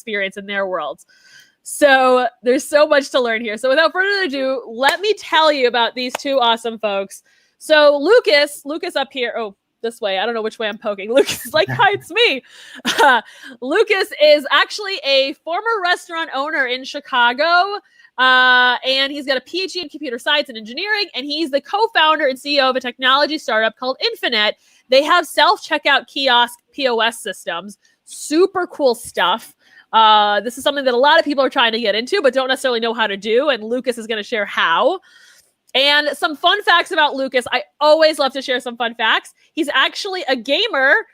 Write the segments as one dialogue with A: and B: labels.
A: experience in their worlds. So there's so much to learn here. So without further ado, let me tell you about these two awesome folks. So Lucas up here. Oh, this way. I don't know which way I'm poking. Lucas is like, hi, it's me. Lucas is actually a former restaurant owner in Chicago. And he's got a PhD in computer science and engineering. And he's the co-founder and CEO of a technology startup called InfiNet. They have self-checkout kiosk POS systems. Super cool stuff. This is something that a lot of people are trying to get into, but don't necessarily know how to do. And Lucas is going to share how. And some fun facts about Lucas. I always love to share some fun facts. He's actually a gamer.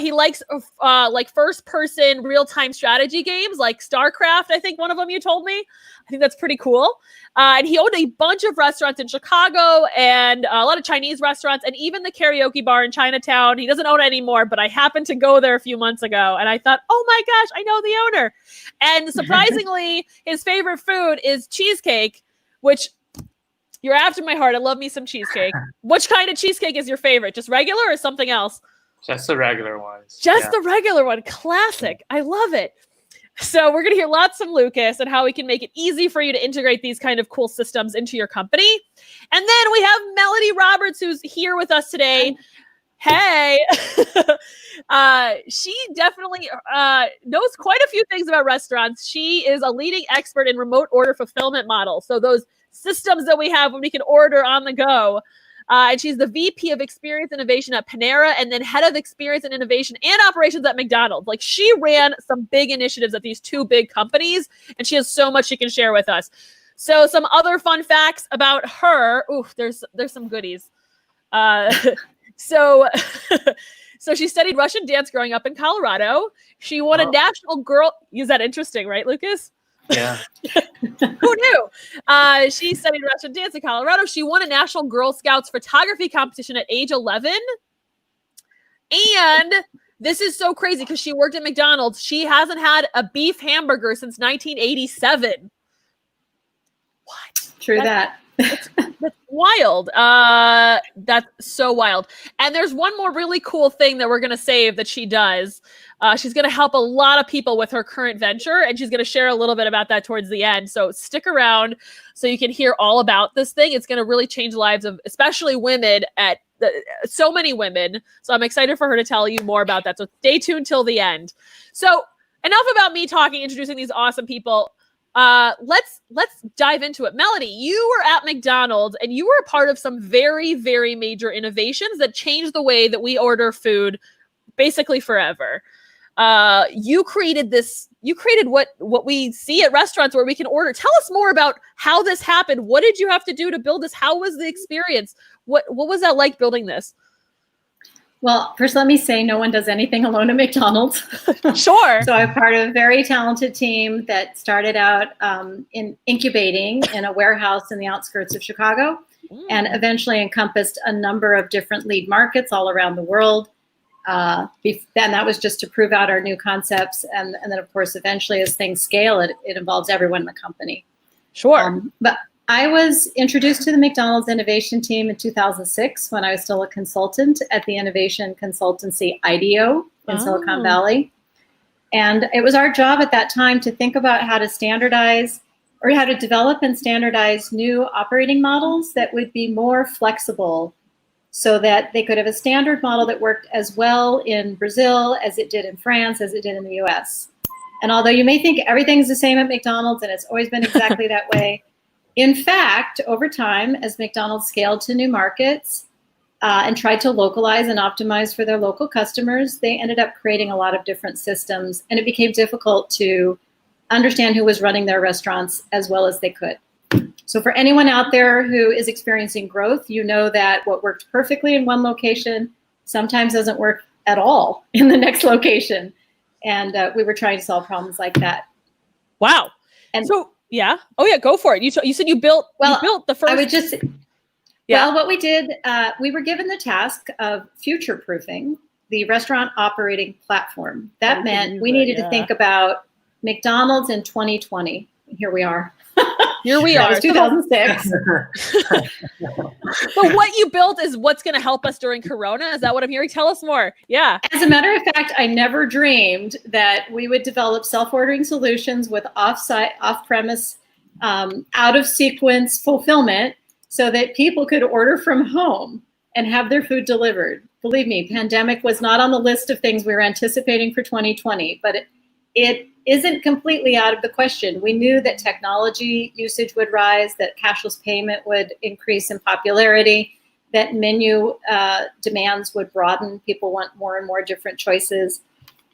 A: He likes like first-person real-time strategy games like StarCraft, I think one of them you told me. I think that's pretty cool. And he owned a bunch of restaurants in Chicago and a lot of Chinese restaurants and even the karaoke bar in Chinatown. He doesn't own it anymore, but I happened to go there a few months ago. And I thought, oh my gosh, I know the owner. And surprisingly, his favorite food is cheesecake, which... You're after my heart. I love me some cheesecake. Which kind of cheesecake is your favorite? Just regular or something else?
B: Just the regular ones.
A: Just the regular one. Classic. I love it. So we're going to hear lots from Lucas and how we can make it easy for you to integrate these kind of cool systems into your company. And then we have Melody Roberts, who's here with us today. Hey. She definitely knows quite a few things about restaurants. She is a leading expert in remote order fulfillment models. So those systems that we have when we can order on the go. And she's the VP of Experience Innovation at Panera and then Head of Experience and Innovation and Operations at McDonald's. Like, she ran some big initiatives at these two big companies, and she has so much she can share with us. So some other fun facts about her. Ooh, there's some goodies. So she studied Russian dance growing up in Colorado. She won a national girl. Is that interesting, right, Lucas?
B: Yeah.
A: Who knew? She studied Russian dance in Colorado. She won a National Girl Scouts photography competition at age 11. And this is so crazy because she worked at McDonald's. She hasn't had a beef hamburger since 1987. What?
C: True that.
A: That's wild. That's so wild. And there's one more really cool thing that we're going to save that she does. She's going to help a lot of people with her current venture, and she's going to share a little bit about that towards the end. So stick around so you can hear all about this thing. It's going to really change the lives of especially women so many women. So I'm excited for her to tell you more about that. So stay tuned till the end. So enough about me talking, introducing these awesome people. Let's dive into it. Melody, you were at McDonald's and you were a part of some very, very major innovations that changed the way that we order food basically forever. You created what we see at restaurants where we can order. Tell us more about how this happened. What did you have to do to build this? How was the experience? What was that like building this?
C: Well, first, let me say no one does anything alone at McDonald's.
A: Sure.
C: So I'm part of a very talented team that started out in incubating in a warehouse in the outskirts of Chicago and eventually encompassed a number of different lead markets all around the world. Then that was just to prove out our new concepts. And then, of course, eventually as things scale, it involves everyone in the company.
A: Sure.
C: But I was introduced to the McDonald's innovation team in 2006 when I was still a consultant at the innovation consultancy IDEO in Silicon Valley. And it was our job at that time to think about how to standardize or how to develop and standardize new operating models that would be more flexible so that they could have a standard model that worked as well in Brazil as it did in France, as it did in the US. And although you may think everything's the same at McDonald's and it's always been exactly that way, in fact, over time, as McDonald's scaled to new markets and tried to localize and optimize for their local customers, they ended up creating a lot of different systems, and it became difficult to understand who was running their restaurants as well as they could. So for anyone out there who is experiencing growth, you know that what worked perfectly in one location sometimes doesn't work at all in the next location. And we were trying to solve problems like that.
A: Wow. And so, yeah. Oh, yeah. Go for it. You said you built the first.
C: I would just. Yeah. Well, what we did, we were given the task of future-proofing the restaurant operating platform. That meant we needed to think about McDonald's in 2020. Here we are.
A: Here we
C: That
A: are.
C: was 2006.
A: But what you built is what's going to help us during Corona. Is that what I'm hearing? Tell us more. Yeah.
C: As a matter of fact, I never dreamed that we would develop self-ordering solutions with off-site, off-premise, out-of-sequence fulfillment so that people could order from home and have their food delivered. Believe me, pandemic was not on the list of things we were anticipating for 2020, but it isn't completely out of the question. We knew that technology usage would rise, that cashless payment would increase in popularity, that menu demands would broaden. People want more and more different choices.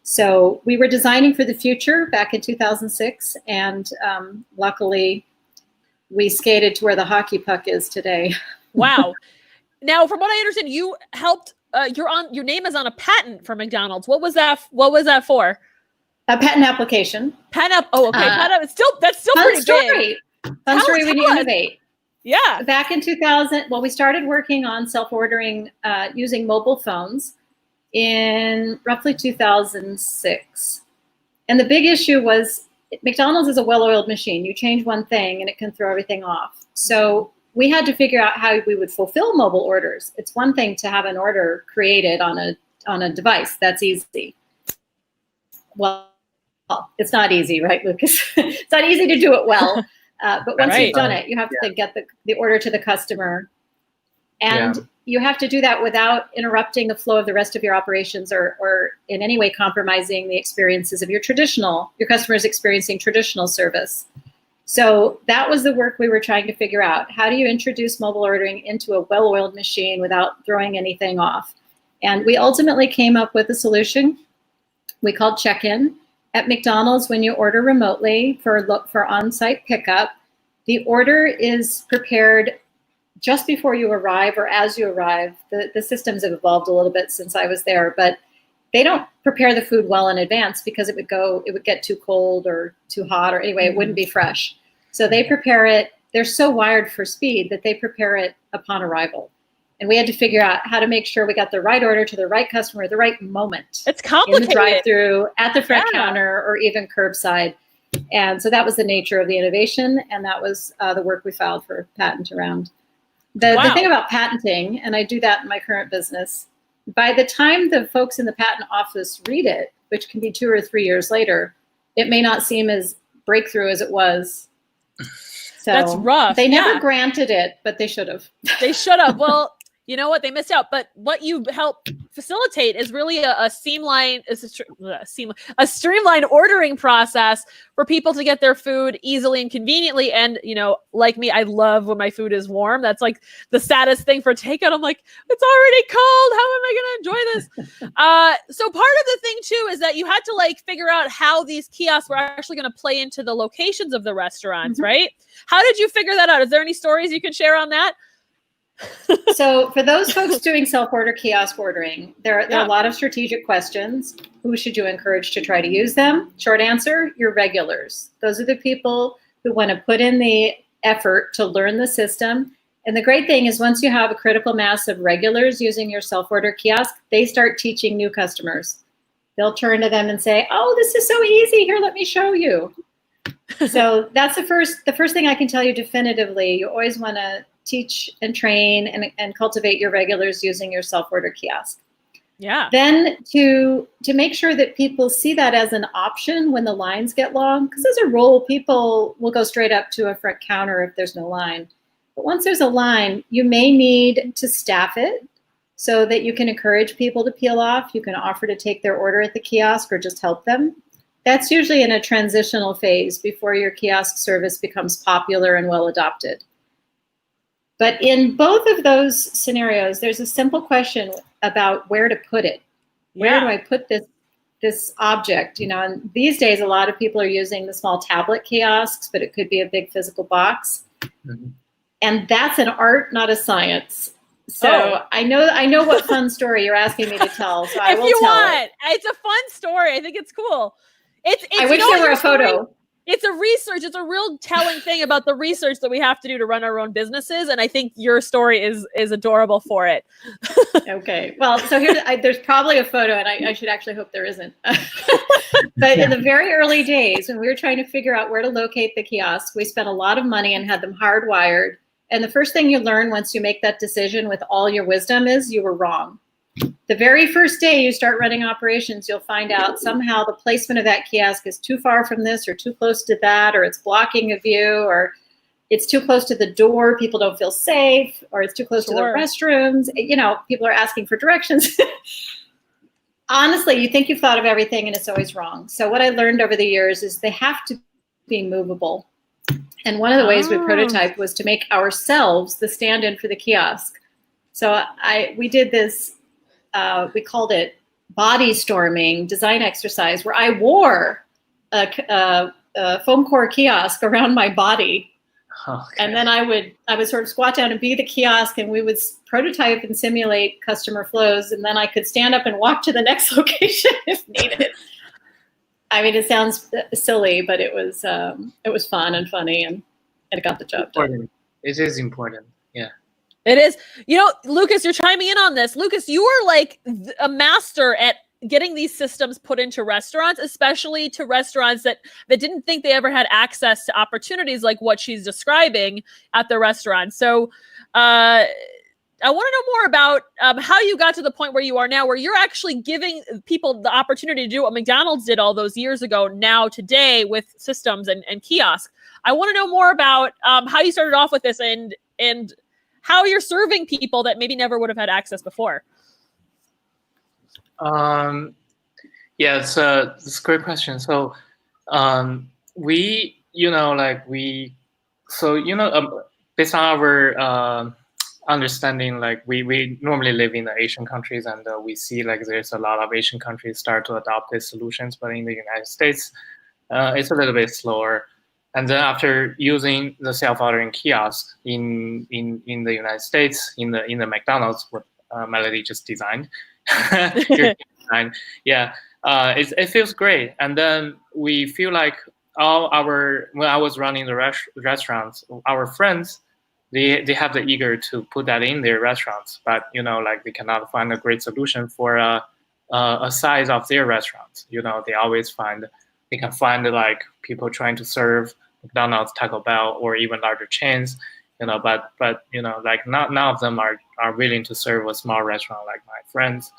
C: So we were designing for the future back in 2006, and luckily we skated to where the hockey puck is today.
A: Wow. Now, from what I understand, you helped. Your name is on a patent for McDonald's. What was that? What was that for?
C: A patent application.
A: Patent. Oh, okay. Patent. That's still
C: Fun
A: pretty
C: story.
A: big.
C: Fun story when you
A: us.
C: innovate.
A: Yeah.
C: Back in 2000, well, we started working on self-ordering using mobile phones in roughly 2006. And the big issue was McDonald's is a well-oiled machine. You change one thing and it can throw everything off. So we had to figure out how we would fulfill mobile orders. It's one thing to have an order created on a device. That's easy. Well, it's not easy, right, Lucas? It's not easy to do it well. But once you've done it, you have to get the order to the customer. And you have to do that without interrupting the flow of the rest of your operations or in any way compromising the experiences of your customers experiencing traditional service. So that was the work we were trying to figure out. How do you introduce mobile ordering into a well-oiled machine without throwing anything off? And we ultimately came up with a solution we called check-in. At McDonald's, when you order remotely for on-site pickup, the order is prepared just before you arrive or as you arrive. The systems have evolved a little bit since I was there, but they don't prepare the food well in advance because it would get too cold or too hot, or anyway, it wouldn't be fresh. So they prepare it. They're so wired for speed that they prepare it upon arrival. And we had to figure out how to make sure we got the right order to the right customer at the right moment.
A: It's complicated.
C: In the drive-through, at the front counter, or even curbside. And so that was the nature of the innovation, and that was the work we filed for patent around. The thing about patenting, and I do that in my current business, by the time the folks in the patent office read it, which can be 2 or 3 years later, it may not seem as breakthrough as it was. So
A: that's rough.
C: They never granted it, but they should have.
A: They should have. Well, you know what? They missed out. But what you help facilitate is really a streamlined ordering process for people to get their food easily and conveniently. And, like me, I love when my food is warm. That's like the saddest thing for takeout. I'm like, it's already cold. How am I going to enjoy this? So part of the thing, too, is that you had to figure out how these kiosks were actually going to play into the locations of the restaurants, right? How did you figure that out? Is there any stories you can share on that?
C: So for those folks doing self-order kiosk ordering, there are a lot of strategic questions. Who should you encourage to try to use them? Short answer, your regulars. Those are the people who want to put in the effort to learn the system. And the great thing is once you have a critical mass of regulars using your self-order kiosk, they start teaching new customers. They'll turn to them and say, oh, this is so easy. Here, let me show you. So that's the first thing I can tell you definitively. You always want to teach and train and cultivate your regulars using your self-order kiosk.
A: Yeah.
C: Then to make sure that people see that as an option when the lines get long, because as a rule, people will go straight up to a front counter if there's no line. But once there's a line, you may need to staff it so that you can encourage people to peel off. You can offer to take their order at the kiosk or just help them. That's usually in a transitional phase before your kiosk service becomes popular and well adopted. But in both of those scenarios, there's a simple question about where to put it. Where do I put this object? And these days, a lot of people are using the small tablet kiosks, but it could be a big physical box. Mm-hmm. And that's an art, not a science. So I know what fun story you're asking me to tell. So I will tell it.
A: It's a fun story. I think it's cool.
C: I wish there were a photo.
A: it's a real telling thing about the research that we have to do to run our own businesses. And I think your story is adorable for it.
C: Okay. Well, so there's probably a photo, and I should actually hope there isn't. But in the very early days, when we were trying to figure out where to locate the kiosk, we spent a lot of money and had them hardwired. And the first thing you learn once you make that decision with all your wisdom is you were wrong. The very first day you start running operations, you'll find out somehow the placement of that kiosk is too far from this or too close to that, or it's blocking a view, or it's too close to the door, people don't feel safe, or it's too close to the restrooms. People are asking for directions. Honestly, you think you've thought of everything and it's always wrong. So what I learned over the years is they have to be movable. And one of the ways we prototyped was to make ourselves the stand-in for the kiosk. So we did this, we called it body storming design exercise, where I wore a foam core kiosk around my body. Okay. And then I would sort of squat down and be the kiosk, and we would prototype and simulate customer flows, and then I could stand up and walk to the next location if needed. I mean, it sounds silly, but it was fun and funny, and it got the job done.
B: It is important. Yeah.
A: It is. Lucas, you're chiming in on this. Lucas, you are like a master at getting these systems put into restaurants, especially to restaurants that didn't think they ever had access to opportunities like what she's describing at the restaurant. So I want to know more about how you got to the point where you are now, where you're actually giving people the opportunity to do what McDonald's did all those years ago, now today with systems and kiosks. I want to know more about how you started off with this and how you're serving people that maybe never would have had access before.
B: Yeah, it's a great question. So, based on our understanding, like we normally live in the Asian countries, and we see like there's a lot of Asian countries start to adopt these solutions, but in the United States, it's a little bit slower. And then after using the self-ordering kiosk in the United States, in the McDonald's, what Melody just designed. Yeah, it feels great, and then we feel like when I was running the restaurants, our friends, they have the eager to put that in their restaurants, but they cannot find a great solution for a size of their restaurants. They always they can find like people trying to serve McDonald's, Taco Bell, or even larger chains. But like none of them are willing to serve a small restaurant like my friends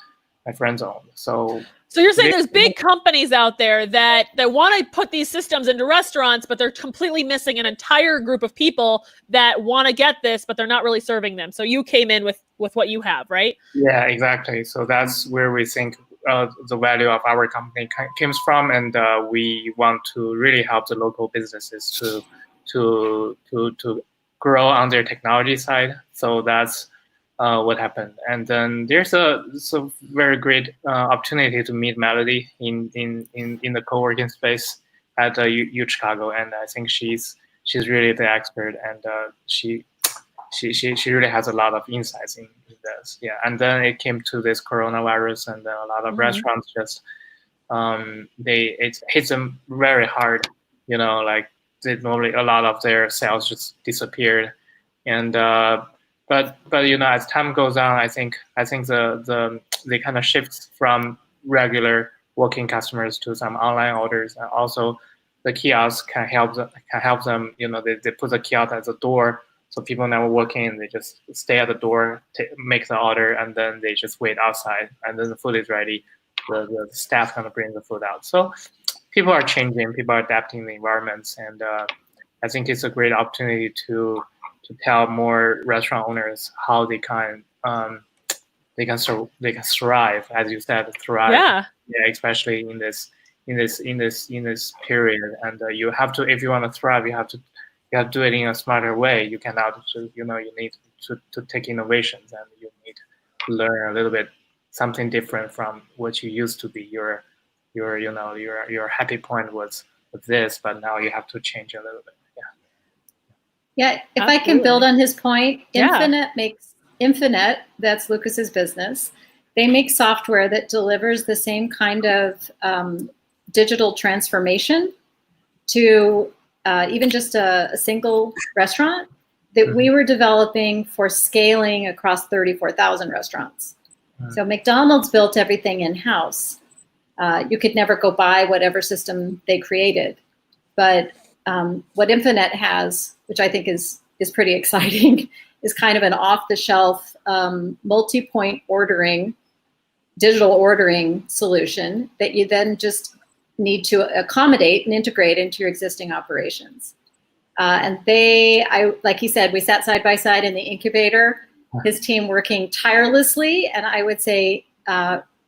B: own. So
A: you're saying there's big companies out there that want to put these systems into restaurants, but they're completely missing an entire group of people that want to get this, but they're not really serving them. So you came in with what you have, right?
B: Yeah, exactly. So that's where we think the value of our company comes from, and we want to really help the local businesses to grow on their technology side. So that's what happened. And then there's a very great opportunity to meet Melody in the co-working space at U Chicago, and I think she's really the expert, and she really has a lot of insights in this. Yeah, and then it came to this coronavirus, and then a lot of restaurants just it hits them very hard. Like normally a lot of their sales just disappeared, and but as time goes on, I think they kind of shift from regular walk-in customers to some online orders, and also the kiosk can help them. They put the kiosk at the door, so people never walk in. They just stay at the door, make the order, and then they just wait outside, and then the food is ready. The staff kind of bring the food out. So people are changing, people are adapting the environments, and I think it's a great opportunity to tell more restaurant owners how they can thrive, as you said, thrive. Yeah, especially in this period. And you have to, if you want to thrive, you have to do it in a smarter way. You cannot, you need to take innovations, and you need to learn a little bit something different from what you used to be. Your happy point was this, but now you have to change a little bit.
C: Yeah, if Absolutely. I can build on his point, InfiNet, that's Lucas's business. They make software that delivers the same kind of digital transformation to even just a single restaurant that we were developing for scaling across 34,000 restaurants. So McDonald's built everything in-house. You could never go buy whatever system they created. But what InfiNet has, which I think is pretty exciting, is kind of an off-the-shelf multi-point ordering, digital ordering solution that you then just need to accommodate and integrate into your existing operations. And like he said, we sat side by side in the incubator, his team working tirelessly, and I would say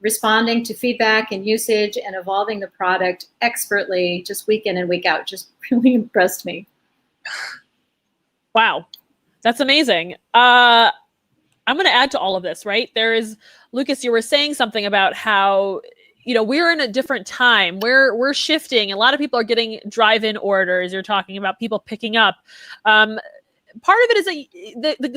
C: responding to feedback and usage and evolving the product expertly, just week in and week out, just really impressed me.
A: Wow, that's amazing. I'm going to add to all of this, right? Lucas, you were saying something about how, we're in a different time. We're shifting. A lot of people are getting drive-in orders. You're talking about people picking up. Part of it is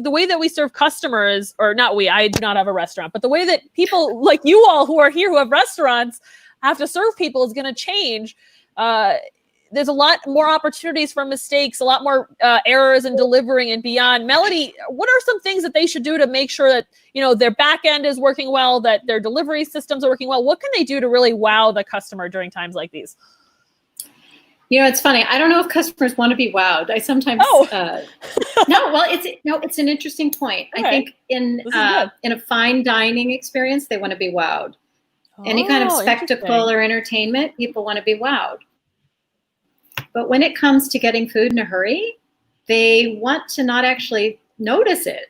A: the way that we serve customers, or not we, I do not have a restaurant, but the way that people like you all who are here who have restaurants have to serve people is going to change. There's a lot more opportunities for mistakes, a lot more errors in delivering and beyond. Melody, what are some things that they should do to make sure that, their back end is working well, that their delivery systems are working well? What can they do to really wow the customer during times like these?
C: It's funny. I don't know if customers want to be wowed. I sometimes it's an interesting point. Okay. I think in a fine dining experience, they want to be wowed. Any kind of spectacle or entertainment, people want to be wowed. But when it comes to getting food in a hurry, they want to not actually notice it.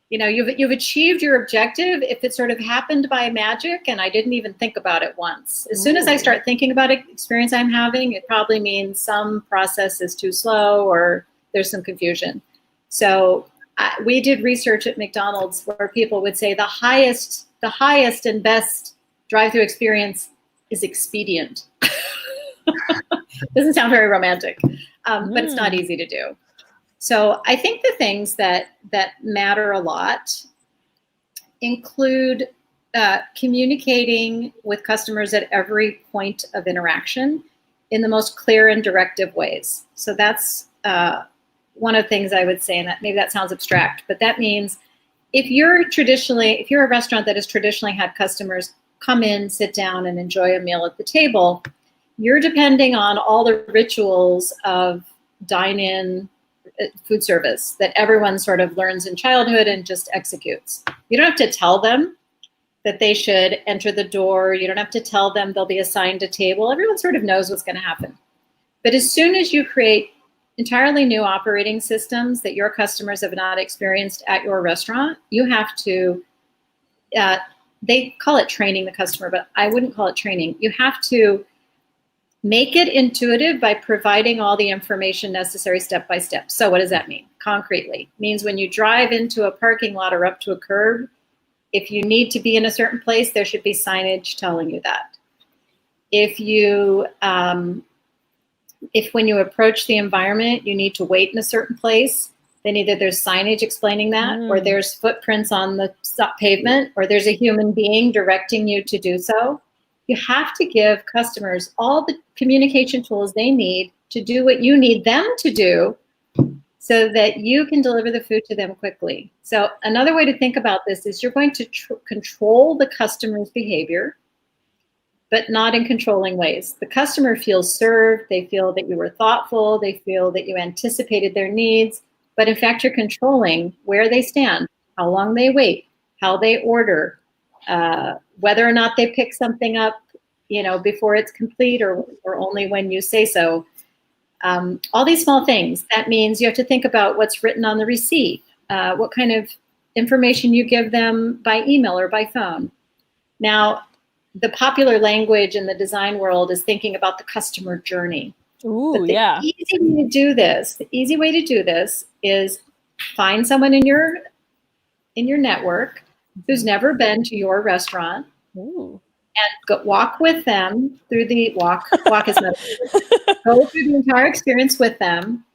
C: You've achieved your objective if it sort of happened by magic and I didn't even think about it once. As soon as I start thinking about an experience I'm having, it probably means some process is too slow or there's some confusion. So we did research at McDonald's where people would say the highest and best drive-through experience is expedient. Doesn't sound very romantic, but it's not easy to do. So I think the things that matter a lot include communicating with customers at every point of interaction in the most clear and directive ways. So that's one of the things I would say, and that maybe that sounds abstract, but that means if you're a restaurant that has traditionally had customers come in, sit down, and enjoy a meal at the table, you're depending on all the rituals of dine-in food service that everyone sort of learns in childhood and just executes. You don't have to tell them that they should enter the door. You don't have to tell them they'll be assigned a table. Everyone sort of knows what's going to happen. But as soon as you create entirely new operating systems that your customers have not experienced at your restaurant, you have to, they call it training the customer, but I wouldn't call it training. You have to make it intuitive by providing all the information necessary step by step. So what does that mean? Concretely, it means when you drive into a parking lot or up to a curb, if you need to be in a certain place, there should be signage telling you that. If when you approach the environment, you need to wait in a certain place, then either there's signage explaining that, or there's footprints on the pavement, or there's a human being directing you to do so. You have to give customers all the communication tools they need to do what you need them to do so that you can deliver the food to them quickly. So another way to think about this is you're going to control the customer's behavior, but not in controlling ways. The customer feels served, they feel that you were thoughtful, they feel that you anticipated their needs, but in fact you're controlling where they stand, how long they wait, how they order, whether or not they pick something up, before it's complete or only when you say so. All these small things. That means you have to think about what's written on the receipt, what kind of information you give them by email or by phone. Now, the popular language in the design world is thinking about the customer journey.
A: Ooh, yeah.
C: The easy way to do this is find someone in your network who's never been to your restaurant.
A: Ooh.
C: And walk with them through the walk is not go through the entire experience with them,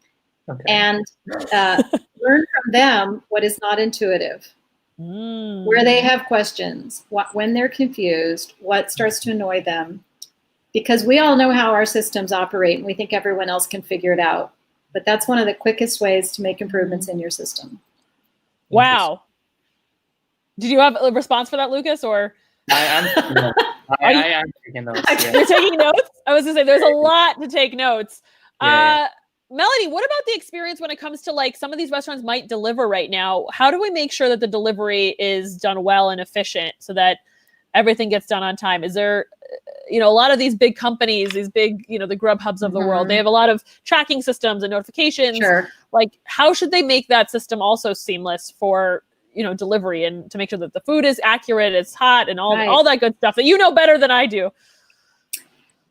C: and learn from them what is not intuitive, where they have questions, when they're confused, what starts to annoy them, because we all know how our systems operate and we think everyone else can figure it out. But that's one of the quickest ways to make improvements in your system.
A: Wow. Did you have a response for that, Lucas, or?
B: I am taking notes. Yeah.
A: You're taking notes? I was gonna say there's a lot to take notes.
B: Yeah.
A: Melanie, what about the experience when it comes to like some of these restaurants might deliver right now? How do we make sure that the delivery is done well and efficient so that everything gets done on time? Is there, a lot of these big companies, these big, the Grubhubs of the world, they have a lot of tracking systems and notifications.
C: Sure.
A: Like, how should they make that system also seamless for, delivery, and to make sure that the food is accurate, it's hot, and all that good stuff that you know better than I do?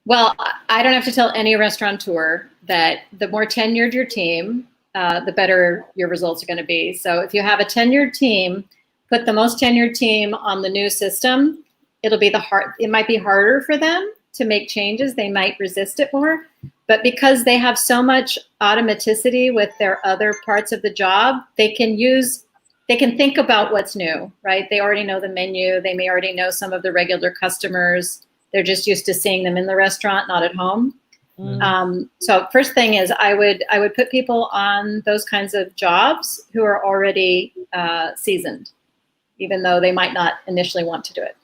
C: Well, I don't have to tell any restaurateur that the more tenured your team, the better your results are going to be. So if you have a tenured team, put the most tenured team on the new system. It might be harder for them to make changes. They might resist it more, but because they have so much automaticity with their other parts of the job, they can think about what's new, right? They already know the menu. They may already know some of the regular customers. They're just used to seeing them in the restaurant, not at home. So first thing is I would put people on those kinds of jobs who are already seasoned, even though they might not initially want to do it.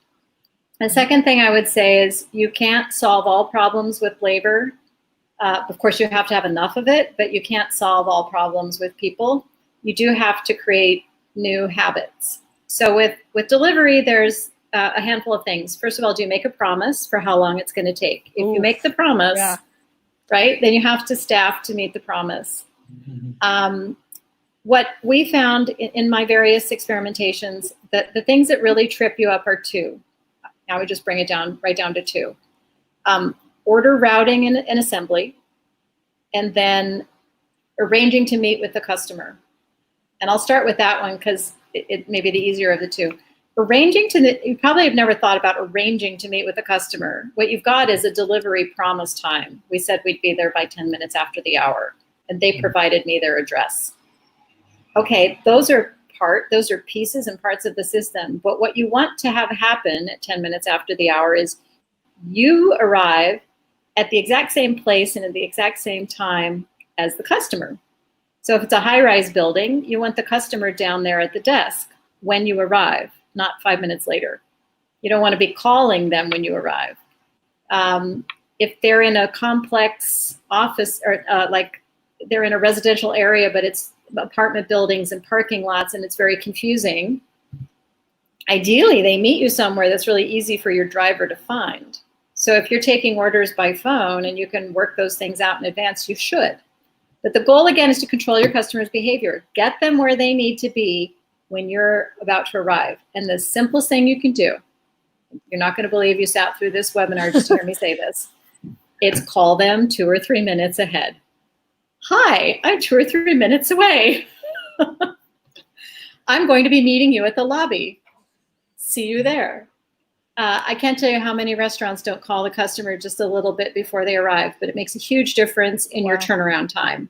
C: The second thing I would say is you can't solve all problems with labor. Of course, you have to have enough of it, but you can't solve all problems with people. You do have to create new habits. So with delivery, there's a handful of things. First of all, do you make a promise for how long it's going to take? If you make the promise, right, then you have to staff to meet the promise. What we found in my various experimentations, that the things that really trip you up are two. Now we just bring it down right down to two. Order routing and assembly, and then arranging to meet with the customer. And I'll start with that one because it may be the easier of the two. You probably have never thought about arranging to meet with a customer. What you've got is a delivery promise time. We said we'd be there by 10 minutes after the hour, and they provided me their address. Okay, those are pieces and parts of the system. But what you want to have happen at 10 minutes after the hour is you arrive at the exact same place and at the exact same time as the customer. So if it's a high-rise building, you want the customer down there at the desk when you arrive, not 5 minutes later. You don't want to be calling them when you arrive. If they're in a complex office or like they're in a residential area, but it's apartment buildings and parking lots and it's very confusing, ideally they meet you somewhere that's really easy for your driver to find. So if you're taking orders by phone and you can work those things out in advance, you should. But the goal, again, is to control your customers' behavior. Get them where they need to be when you're about to arrive. And the simplest thing you can do, you're not going to believe you sat through this webinar just to hear me say this, it's call them 2 or 3 minutes ahead. Hi, I'm 2 or 3 minutes away. I'm going to be meeting you at the lobby. See you there. I can't tell you how many restaurants don't call the customer just a little bit before they arrive, but it makes a huge difference in your turnaround time.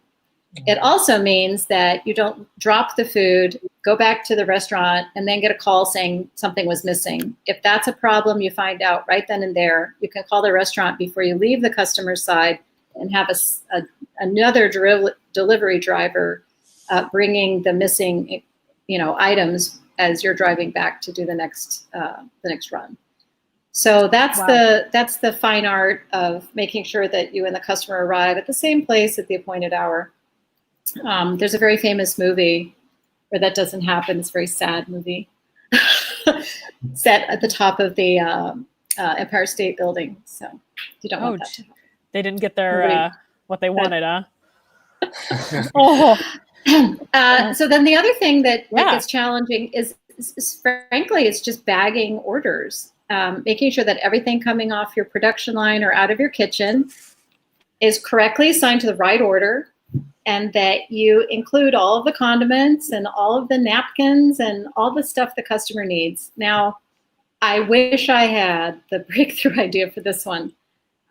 C: It also means that you don't drop the food, go back to the restaurant, and then get a call saying something was missing. If that's a problem, you find out right then and there. You can call the restaurant before you leave the customer's side and have another delivery driver bringing the missing, items as you're driving back to do the next run. So that's the fine art of making sure that you and the customer arrive at the same place at the appointed hour. There's a very famous movie where that doesn't happen. It's a very sad movie set at the top of the Empire State Building. So you don't want that to happen.
A: They didn't get their what they wanted, huh?
C: So then the other thing that gets challenging is frankly, it's just bagging orders. Making sure that everything coming off your production line or out of your kitchen is correctly assigned to the right order, and that you include all of the condiments and all of the napkins and all the stuff the customer needs. Now, I wish I had the breakthrough idea for this one.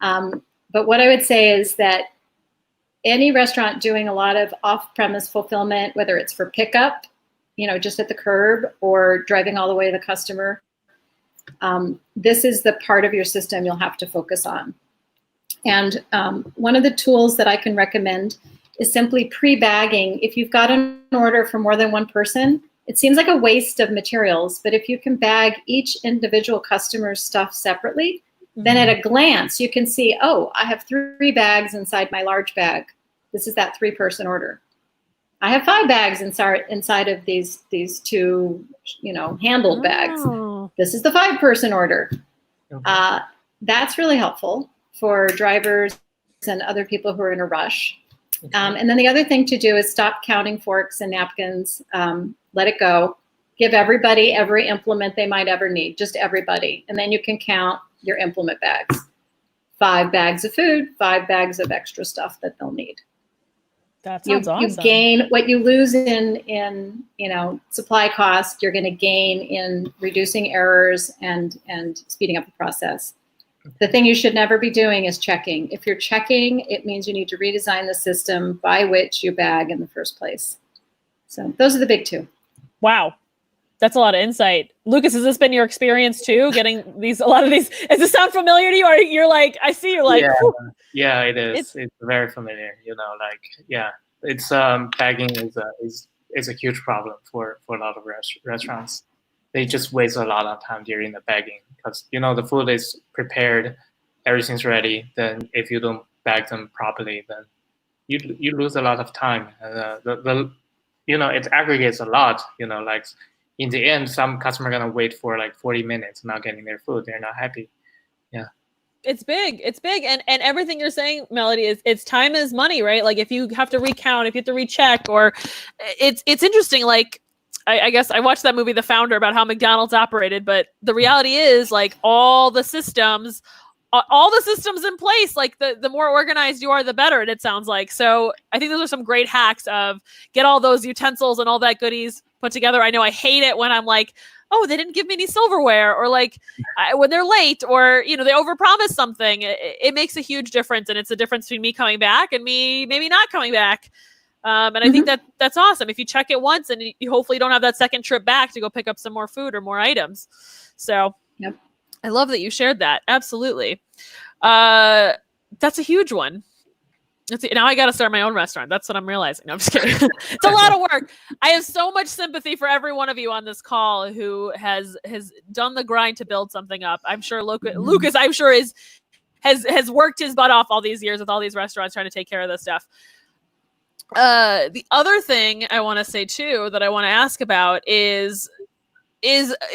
C: But what I would say is that any restaurant doing a lot of off-premise fulfillment, whether it's for pickup, just at the curb, or driving all the way to the customer, this is the part of your system you'll have to focus on. And one of the tools that I can recommend is simply pre-bagging. If you've got an order for more than one person, it seems like a waste of materials, but if you can bag each individual customer's stuff separately, then at a glance, you can see, oh, I have 3 bags inside my large bag. This is that 3-person order. I have 5 bags inside of these 2, handled bags. This is the 5-person order.
B: Okay.
C: That's really helpful for drivers and other people who are in a rush.
B: Okay.
C: And then the other thing to do is stop counting forks and napkins. Let it go. Give everybody every implement they might ever need, just everybody. And then you can count your implement bags. 5 bags of food, 5 bags of extra stuff that they'll need.
A: That sounds awesome.
C: You gain what you lose in supply cost, you're going to gain in reducing errors and speeding up the process. The thing you should never be doing is checking. If you're checking, it means you need to redesign the system by which you bag in the first place. So those are the big 2.
A: Wow. That's a lot of insight. Lucas, has this been your experience too? Getting a lot of these, does this sound familiar to you? Or you're like, I see you're like,
B: yeah, it is. It's very familiar, it's bagging is a huge problem for a lot of restaurants. They just waste a lot of time during the bagging because, the food is prepared, everything's ready. Then if you don't bag them properly, then you lose a lot of time. It aggregates a lot, like in the end, some customer are going to wait for like 40 minutes not getting their food. They're not happy. Yeah.
A: It's big. And everything you're saying, Melody, it's time is money, right? Like if you have to recount, if you have to recheck, or it's interesting. Like I guess I watched that movie, The Founder, about how McDonald's operated, but the reality is like all the systems in place, like the more organized you are, the better. And it sounds like, so I think those are some great hacks of get all those utensils and all that goodies put together. I know I hate it when I'm like, oh, they didn't give me any silverware, or like when they're late, or, they overpromise something. It makes a huge difference. And it's a difference between me coming back and me maybe not coming back. And I think that's awesome. If you check it once and you hopefully don't have that second trip back to go pick up some more food or more items. So
C: yep.
A: I love that you shared that. Absolutely. That's a huge one. Now I got to start my own restaurant. That's what I'm realizing. No, I'm just kidding. It's a lot of work. I have so much sympathy for every one of you on this call who has done the grind to build something up. I'm sure Lucas, I'm sure has worked his butt off all these years with all these restaurants trying to take care of this stuff. The other thing I want to say too, that I want to ask about is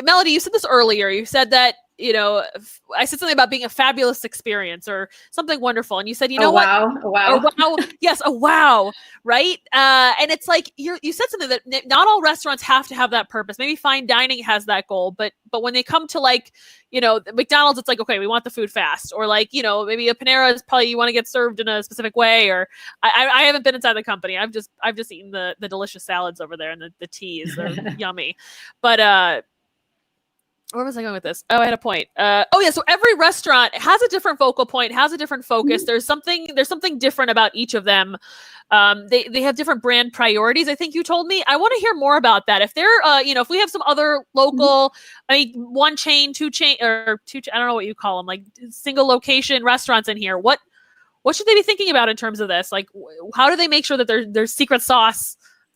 A: Melody, you said this earlier. You said that, I said something about being a fabulous experience or something wonderful. And you said,
C: what? A wow.
A: A wow. Yes, a wow. Right. And it's like, you said something that not all restaurants have to have that purpose. Maybe fine dining has that goal, but when they come to like, McDonald's, it's like, okay, we want the food fast, or like, maybe a Panera is probably, you want to get served in a specific way, or I haven't been inside the company. I've just eaten the delicious salads over there and the teas. They're yummy. But, where was I going with this? Oh, I had a point. So every restaurant has a different focal point, has a different focus. There's something different about each of them. They have different brand priorities. I think you told me. I want to hear more about that. If they're, if we have some other local, one chain, two chain, or two, I don't know what you call them, like single location restaurants in here. What should they be thinking about in terms of this? Like, how do they make sure that their secret sauce?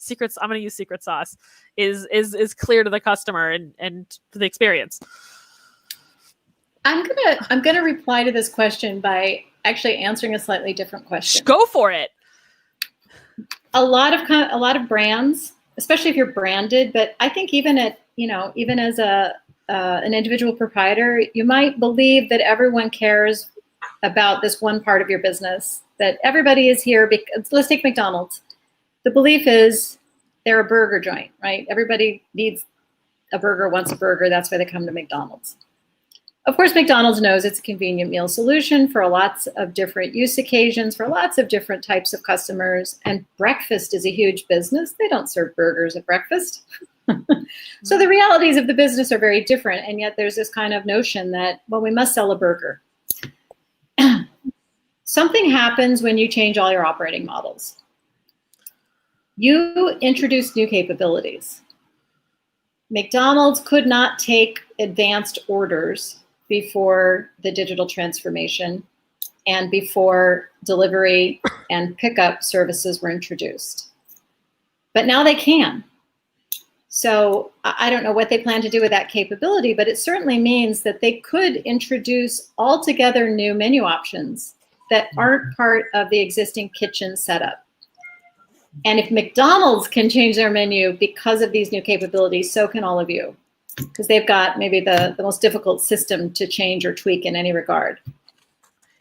A: I'm going to use secret sauce is clear to the customer and to the experience.
C: I'm gonna reply to this question by actually answering a slightly different question.
A: Go for it.
C: A lot of brands, especially if you're branded, but I think even as an individual proprietor, you might believe that everyone cares about this one part of your business, that everybody is here because, let's take McDonald's. The belief is they're a burger joint, right? Everybody needs a burger, wants a burger. That's why they come to McDonald's. Of course, McDonald's knows it's a convenient meal solution for lots of different use occasions, for lots of different types of customers. And breakfast is a huge business. They don't serve burgers at breakfast. So the realities of the business are very different. And yet there's this kind of notion that, well, we must sell a burger. Something happens when you change all your operating models. You introduce new capabilities. McDonald's could not take advanced orders before the digital transformation. and before delivery and pickup services were introduced. But now they can. So I don't know what they plan to do with that capability, but it certainly means that they could introduce altogether new menu options that aren't part of the existing kitchen setup. And if McDonald's can change their menu because of these new capabilities, so can all of you, because they've got maybe the most difficult system to change or tweak in any regard.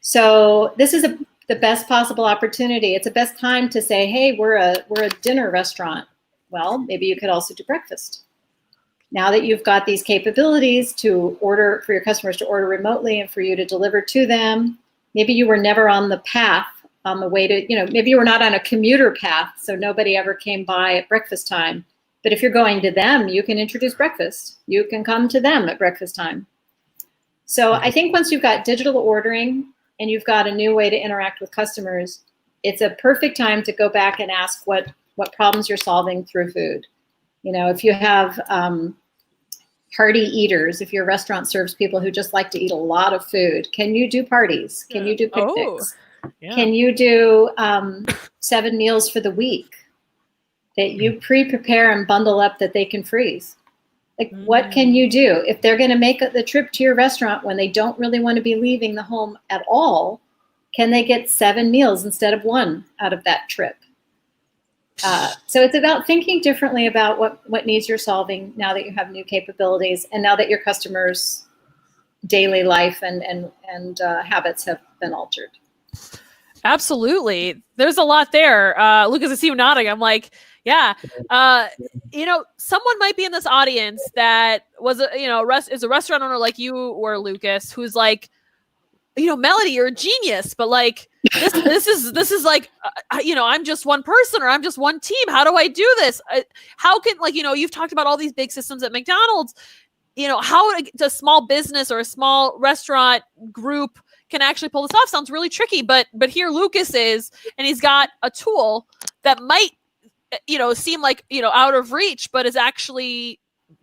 C: So this is the best possible opportunity. It's the best time to say, hey, we're a dinner restaurant. Well, maybe you could also do breakfast. Now that you've got these capabilities to order, for your customers to order remotely and for you to deliver to them, maybe you were never on the path, on the way to, maybe you were not on a commuter path, so nobody ever came by at breakfast time. But if you're going to them, you can introduce breakfast. You can come to them at breakfast time. So I think once you've got digital ordering and you've got a new way to interact with customers, it's a perfect time to go back and ask what problems you're solving through food. If you have hearty eaters, if your restaurant serves people who just like to eat a lot of food, can you do parties? Can you do picnics?
A: Yeah.
C: Can you do 7 meals for the week that you pre-prepare and bundle up that they can freeze? Like, what can you do? If they're going to make the trip to your restaurant when they don't really want to be leaving the home at all, can they get 7 meals instead of 1 out of that trip? So it's about thinking differently about what needs you're solving now that you have new capabilities and now that your customers' daily life and habits have been altered.
A: Absolutely. There's a lot there. Lucas, I see you nodding. I'm like, yeah. Someone might be in this audience that was is a restaurant owner like you or Lucas, who's like, Melody, you're a genius, but like this is like, I'm just one person or I'm just one team. How do I do this? How can, you've talked about all these big systems at McDonald's, how a small business or a small restaurant group can actually pull this off sounds really tricky, but here Lucas is, and he's got a tool that might, seem like, out of reach, but is actually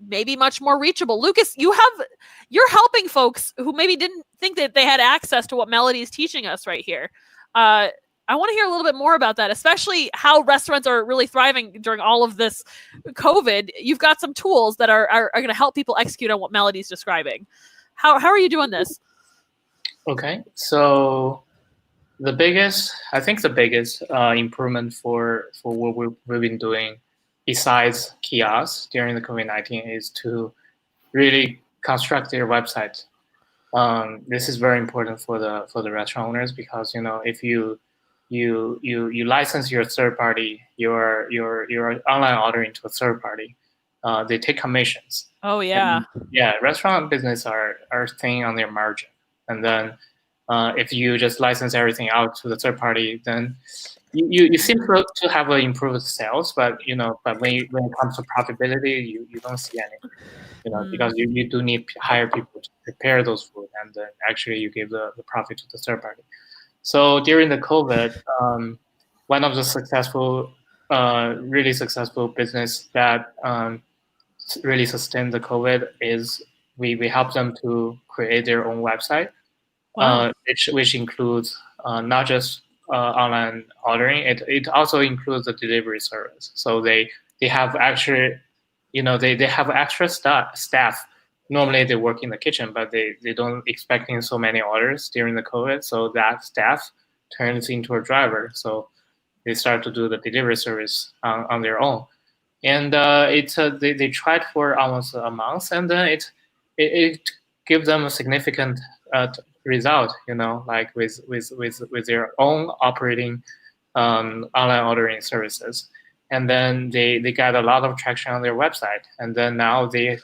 A: maybe much more reachable. Lucas, you're helping folks who maybe didn't think that they had access to what Melody is teaching us right here. I want to hear a little bit more about that, especially how restaurants are really thriving during all of this COVID. You've got some tools that are going to help people execute on what Melody's describing. How are you doing this?
B: Okay, so the biggest improvement for what we've been doing besides kiosks during the COVID-19 is to really construct their website. This is very important for the restaurant owners because if you license your third party, your online ordering to a third party, they take commissions.
A: Oh yeah.
B: And, restaurant business are thin on their margin, and then if you just license everything out to the third party, then you seem to have improved sales, but when it comes to profitability, you don't see any, because you do need hire people to prepare those food, and then actually you give the profit to the third party. So during the COVID, one of the really successful business that really sustained the COVID is we help them to create their own website.
A: Wow.
B: Which includes not just online ordering. It also includes the delivery service. So they have actually, they have extra staff. Normally they work in the kitchen, but they don't expecting so many orders during the COVID. So that staff turns into a driver. So they start to do the delivery service on their own. And they tried for almost a month, and it gives them a significant result, like with their own operating online ordering services, and then they got a lot of traction on their website, and then now they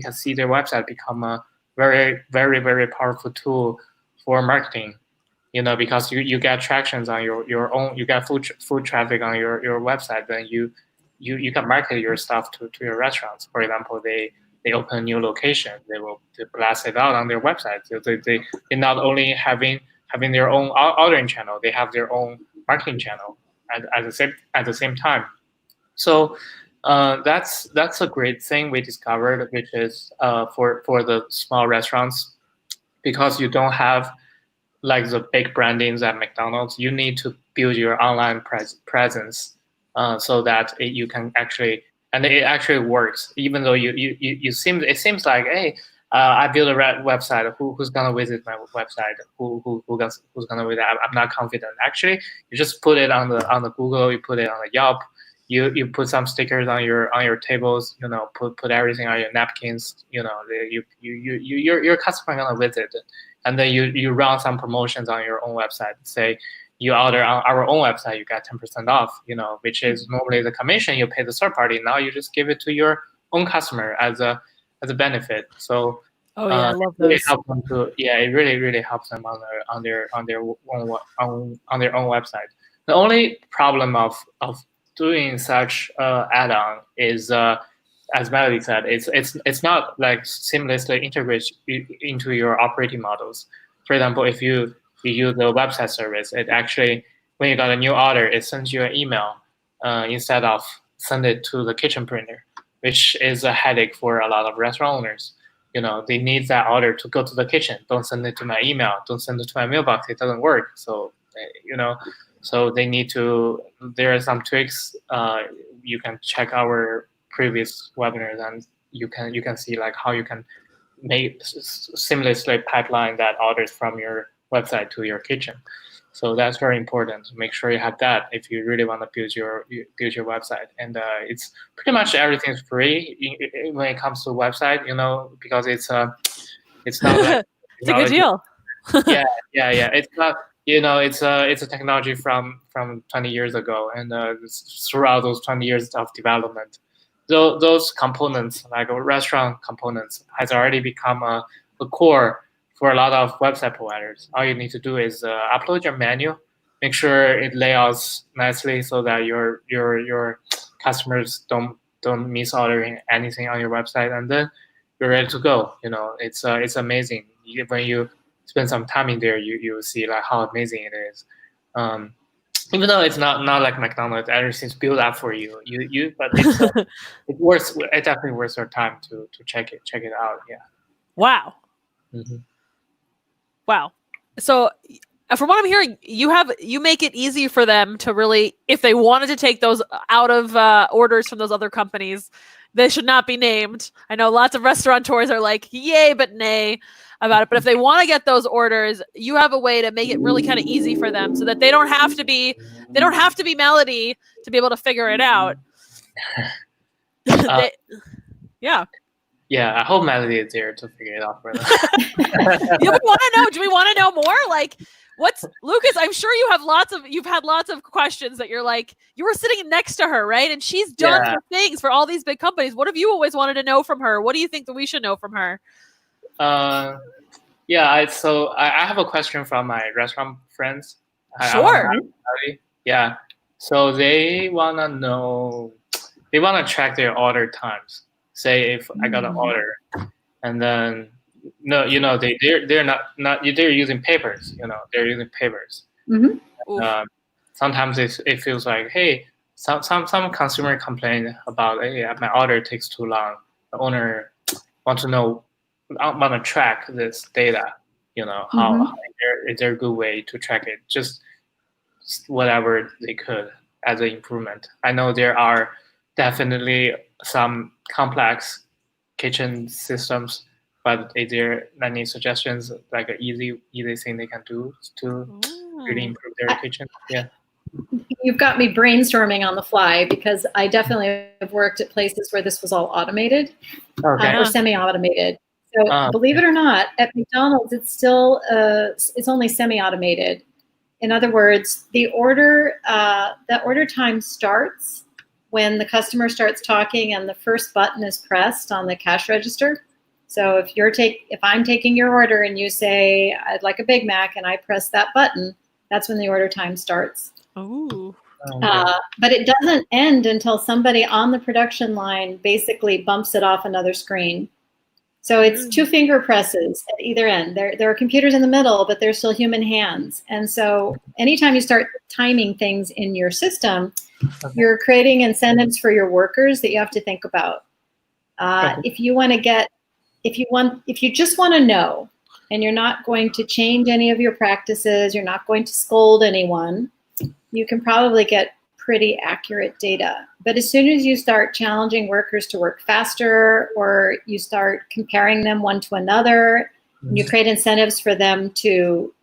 B: can see their website become a very, very, very powerful tool for marketing, because you get tractions on your own, you get food traffic on your website, then you can market your stuff to your restaurants. For example, they open a new location, they blast it out on their website. So they not only having their own ordering channel, they have their own marketing channel at the same time. So that's a great thing we discovered, which is for the small restaurants, because you don't have like the big brandings at McDonald's, you need to build your online presence so that you can actually, and it actually works. Even though it seems like, hey, I built a website. Who's gonna visit my website? Who's gonna visit? I'm not confident. Actually, you just put it on the Google. You put it on the Yelp. You put some stickers on your tables. Put everything on your napkins. Your customer gonna visit, and then you run some promotions on your own website. Say you order on our own website, you get 10% off. Which is normally the commission you pay the third party. Now you just give it to your own customer as a benefit. So
A: I love
B: it really
A: those.
B: helps them it really helps them on their own website. The only problem of doing such add-on is, as Melody said, it's not like seamlessly integrated into your operating models. For example, if you use the website service, it actually, when you got a new order, it sends you an email instead of send it to the kitchen printer, which is a headache for a lot of restaurant owners. They need that order to go to the kitchen. Don't send it to my email. Don't send it to my mailbox. It doesn't work. So, so they need to, there are some tweaks. You can check our previous webinars and you can see like how you can make seamlessly pipeline that orders from your website to your kitchen. So that's very important. Make sure you have that if you really want to build your website. And it's pretty much everything's free when it comes to website, because it's not like
A: it's a good deal.
B: yeah. It's not, it's a technology from 20 years ago, and throughout those 20 years of development, those components, like restaurant components, has already become a core for a lot of website providers. All you need to do is upload your menu, make sure it layouts nicely so that your customers don't miss ordering anything on your website, and then you're ready to go. It's amazing. When you spend some time in there, you see like how amazing it is. Even though it's not like McDonald's, everything's built up for you. But it definitely worth your time to check it out. Yeah.
A: Wow.
B: Mm-hmm.
A: Wow. So from what I'm hearing, you make it easy for them to really, if they wanted to take those out of orders from those other companies, they should not be named. I know lots of restaurateurs are like, yay, but nay about it. But if they want to get those orders, you have a way to make it really kind of easy for them so that they don't have to be Melody to be able to figure it out. Yeah.
B: Yeah, I hope Melody is there to figure it out for them.
A: Do we want to know more? Like, what's Lucas? I'm sure you've had lots of questions that you're like, you were sitting next to her, right? And she's done the things for all these big companies. What have you always wanted to know from her? What do you think that we should know from her?
B: So I have a question from my restaurant friends.
A: Sure.
B: Yeah. So they wanna know. They wanna track their order times. Say if I got an order, and then they're not they're using papers. They're using papers.
C: Mm-hmm.
B: Sometimes it feels like, hey, some consumer complain about, hey, my order takes too long. The owner want to track this data. How is there a good way to track it? Just whatever they could as an improvement. I know there are definitely some complex kitchen systems, but is there any suggestions, like an easy thing they can do to really improve their kitchen? Yeah.
C: You've got me brainstorming on the fly, because I definitely have worked at places where this was all automated or semi-automated. So believe it or not, at McDonald's, it's still it's only semi-automated. In other words, the order time starts when the customer starts talking and the first button is pressed on the cash register. So if I'm taking your order and you say, I'd like a Big Mac, and I press that button, that's when the order time starts.
A: Ooh.
C: But it doesn't end until somebody on the production line basically bumps it off another screen. So it's 2 finger presses at either end. There are computers in the middle, but there's still human hands. And so anytime you start timing things in your system, you're creating incentives for your workers that you have to think about. If you just want to know and you're not going to change any of your practices, you're not going to scold anyone, you can probably get pretty accurate data. But as soon as you start challenging workers to work faster, or you start comparing them one to another, and you create incentives for them to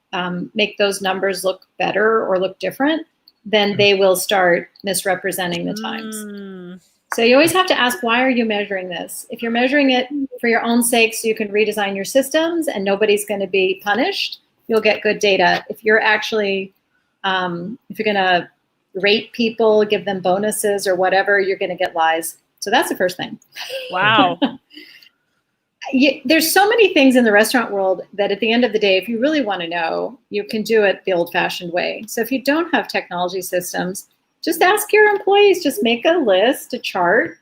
C: make those numbers look better or look different, then they will start misrepresenting the times. So you always have to ask, why are you measuring this? If you're measuring it for your own sake so you can redesign your systems and nobody's going to be punished, you'll get good data. If you're actually, if you're going to rate people, give them bonuses or whatever, you're going to get lies. So that's the first thing.
A: Wow.
C: There's so many things in the restaurant world that at the end of the day, if you really want to know, you can do it the old-fashioned way. So if you don't have technology systems, just ask your employees, just make a list, a chart,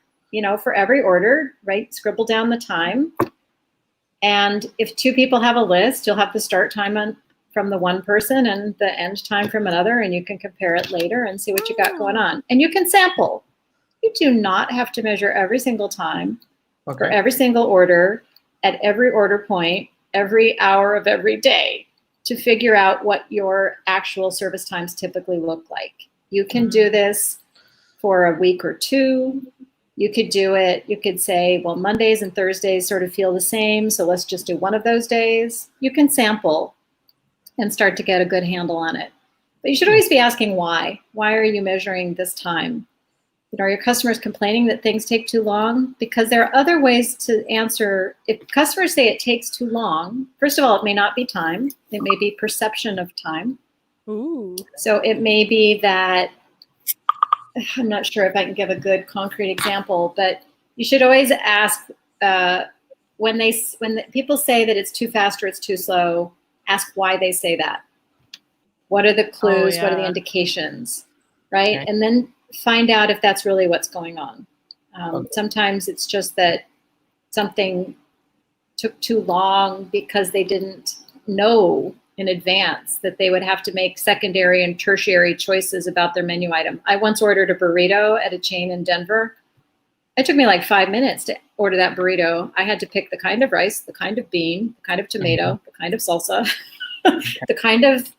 C: for every order, right? Scribble down the time. And if two people have a list, you'll have the start time from the one person and the end time from another, and you can compare it later and see what you got going on. And you can sample. You do not have to measure every single time for every single order at every order point, every hour of every day to figure out what your actual service times typically look like. You can do this for a week or two. You could do it, you could say, well, Mondays and Thursdays sort of feel the same, so let's just do one of those days. You can sample and start to get a good handle on it. But you should always be asking why. Why are you measuring this time? Are your customers complaining that things take too long? Because there are other ways to answer. If customers say it takes too long, first of all, it may not be time. It may be perception of time.
A: Ooh.
C: So it may be that, I'm not sure if I can give a good concrete example, but you should always ask when people say that it's too fast or it's too slow, ask why they say that. What are the clues? What are the indications, right? Okay. And then find out if that's really what's going on. Sometimes it's just that something took too long because they didn't know in advance that they would have to make secondary and tertiary choices about their menu item. I once ordered a burrito at a chain in Denver. It took me like 5 minutes to order that burrito. I had to pick the kind of rice, the kind of bean, the kind of tomato, the kind of salsa, the kind of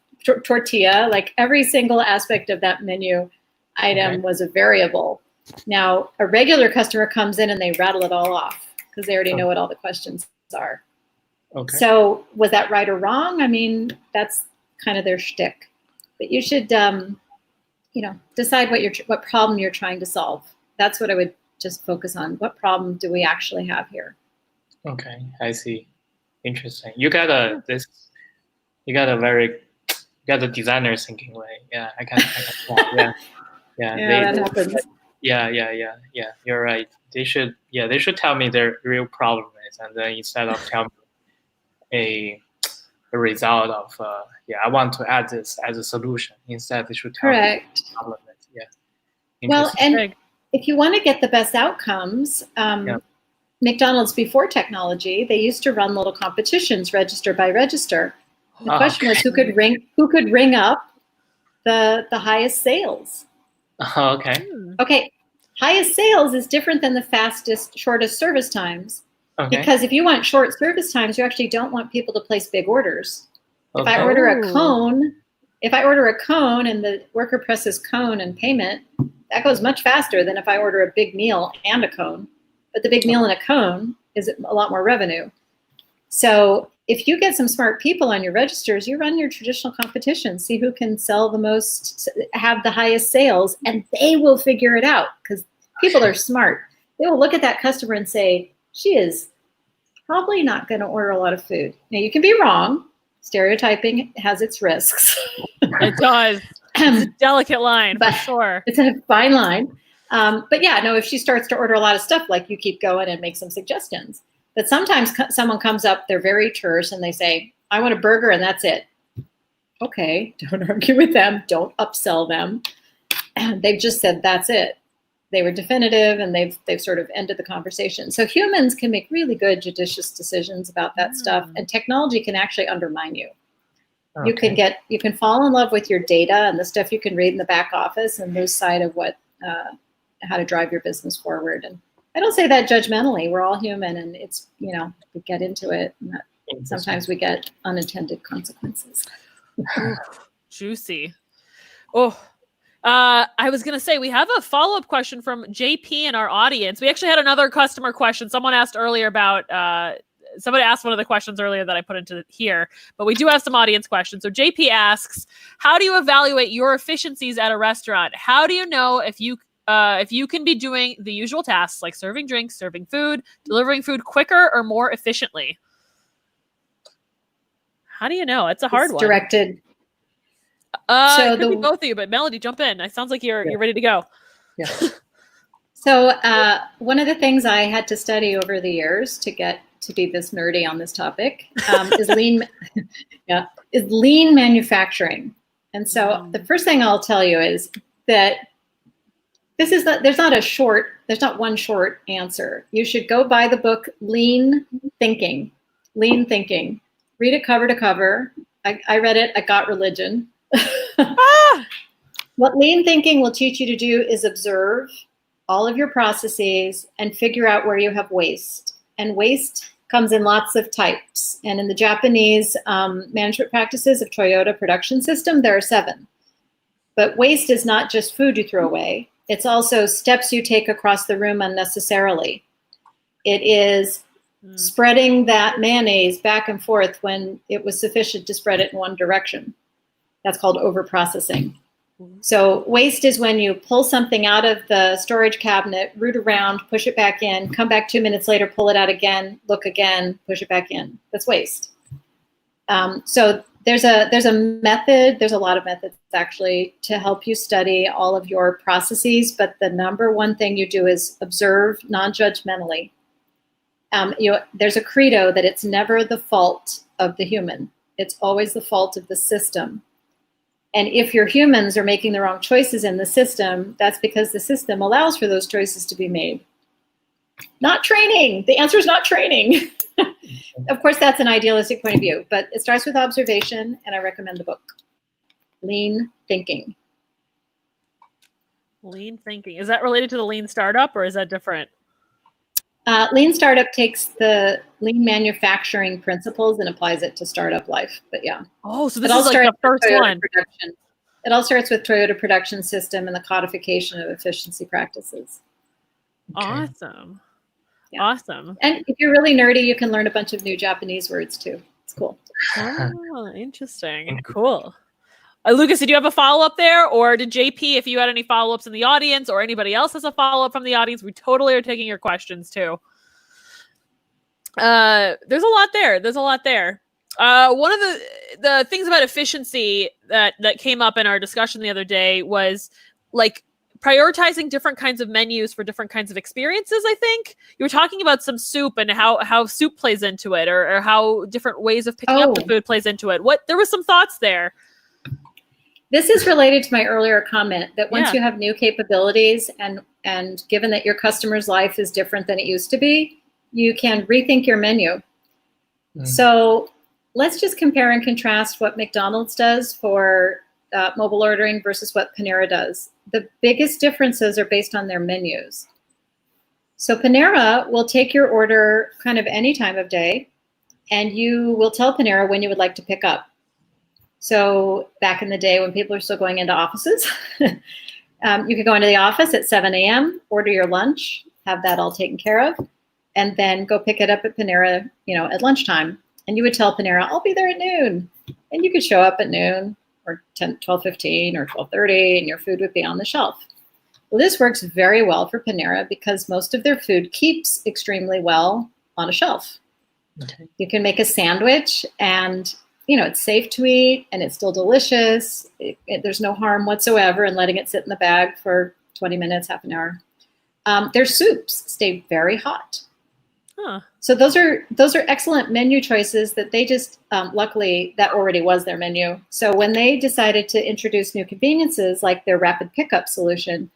C: tortilla, like every single aspect of that menu item was a variable. Now, a regular customer comes in and they rattle it all off because they already know what all the questions are. Okay. So was that right or wrong? I mean, that's kind of their shtick. But you should, decide what problem you're trying to solve. That's what I would just focus on. What problem do we actually have here? Okay, I see. Interesting. You got a designer thinking way. Yeah, I can. That happens. Yeah. You're right. They should tell me their real problem is, and then instead of telling me a result of I want to add this as a solution. Instead, they should tell me the problem is. Yeah. Well, and if you want to get the best outcomes, McDonald's before technology, they used to run little competitions, register by register. The question was who could ring up the highest sales. Okay. Highest sales is different than the fastest, shortest service times. Okay. Because if you want short service times, you actually don't want people to place big orders. If I order a cone and the worker presses cone and payment, that goes much faster than if I order a big meal and a cone. But the big meal and a cone is a lot more revenue. So if you get some smart people on your registers, you run your traditional competition, see who can sell the most, have the highest sales, and they will figure it out because people are smart. They will look at that customer and say, she is probably not going to order a lot of food. Now, you can be wrong. Stereotyping has its risks.
A: It does. It's a delicate line, for sure.
C: It's a fine line. But yeah, no, if she starts to order a lot of stuff, like you keep going and make some suggestions. But sometimes someone comes up, they're very terse, and they say, I want a burger, and that's it. Okay, don't argue with them. Don't upsell them. They've just said, that's it. They were definitive, and they've sort of ended the conversation. So humans can make really good, judicious decisions about that stuff, and technology can actually undermine you. Okay. You can fall in love with your data and the stuff you can read in the back office and lose sight of how to drive your business forward. And I don't say that judgmentally. We're all human, and it's, we get into it. And sometimes we get unintended consequences.
A: Ooh, juicy. Oh, I was going to say, we have a follow-up question from JP in our audience. We actually had another customer question. Someone asked earlier about, somebody asked one of the questions earlier that I put into here, but we do have some audience questions. So JP asks, how do you evaluate your efficiencies at a restaurant? How do you know if you can be doing the usual tasks like serving drinks, serving food, delivering food quicker or more efficiently? How do you know? It's a hard one.
C: Directed.
A: So it could be both of you, but Melody, jump in. It sounds like you're ready to go.
C: Yeah. So one of the things I had to study over the years to get to be this nerdy on this topic is lean. Is lean manufacturing. And so the first thing I'll tell you is that there's not one short answer. You should go buy the book Lean Thinking. Lean Thinking. Read it cover to cover. I read it. I got religion. What lean thinking will teach you to do is observe all of your processes and figure out where you have waste. And waste comes in lots of types. And in the Japanese management practices of Toyota production system, there are 7. But waste is not just food you throw away. It's also steps you take across the room unnecessarily. It is spreading that mayonnaise back and forth when it was sufficient to spread it in one direction. That's called overprocessing. So waste is when you pull something out of the storage cabinet, root around, push it back in, come back 2 minutes later, pull it out again, look again, push it back in. That's waste. So there's a method, there's a lot of methods actually to help you study all of your processes, but the number one thing you do is observe non-judgmentally. There's a credo that it's never the fault of the human. It's always the fault of the system. And if your humans are making the wrong choices in the system, that's because the system allows for those choices to be made. Not training. The answer is not training. Of course, that's an idealistic point of view, but it starts with observation, and I recommend the book, Lean Thinking.
A: Lean thinking. Is that related to the lean startup, or is that different?
C: Lean startup takes the lean manufacturing principles and applies it to startup life. But yeah.
A: Oh, so this is like the first one.
C: It all starts with Toyota production system and the codification of efficiency practices.
A: Okay. Awesome. Yeah. Awesome.
C: And if you're really nerdy, you can learn a bunch of new Japanese words too. It's cool.
A: Oh, interesting. Cool. Lucas, did you have a follow-up there? Or did JP, if you had any follow-ups in the audience or anybody else has a follow-up from the audience, we totally are taking your questions too. There's a lot there. One of the things about efficiency that came up in our discussion the other day was like prioritizing different kinds of menus for different kinds of experiences. I think you were talking about some soup and how soup plays into it, or how different ways of picking up the food plays into it. There was some thoughts there.
C: This is related to my earlier comment that once you have new capabilities and given that your customer's life is different than it used to be, you can rethink your menu. So let's just compare and contrast what McDonald's does for mobile ordering versus what Panera does. The biggest differences are based on their menus. So Panera will take your order kind of any time of day, and you will tell Panera when you would like to pick up. So back in the day when people are still going into offices, you could go into the office at 7 a.m., order your lunch, have that all taken care of, and then go pick it up at Panera, at lunchtime. And you would tell Panera, I'll be there at noon. And you could show up at noon or 12:15 or 12:30, and your food would be on the shelf. Well, this works very well for Panera because most of their food keeps extremely well on a shelf. Okay. You can make a sandwich and it's safe to eat and it's still delicious. There's no harm whatsoever in letting it sit in the bag for 20 minutes, half an hour. Their soups stay very hot. Huh. So those are excellent menu choices that they just, luckily that already was their menu. So when they decided to introduce new conveniences like their rapid pickup solution,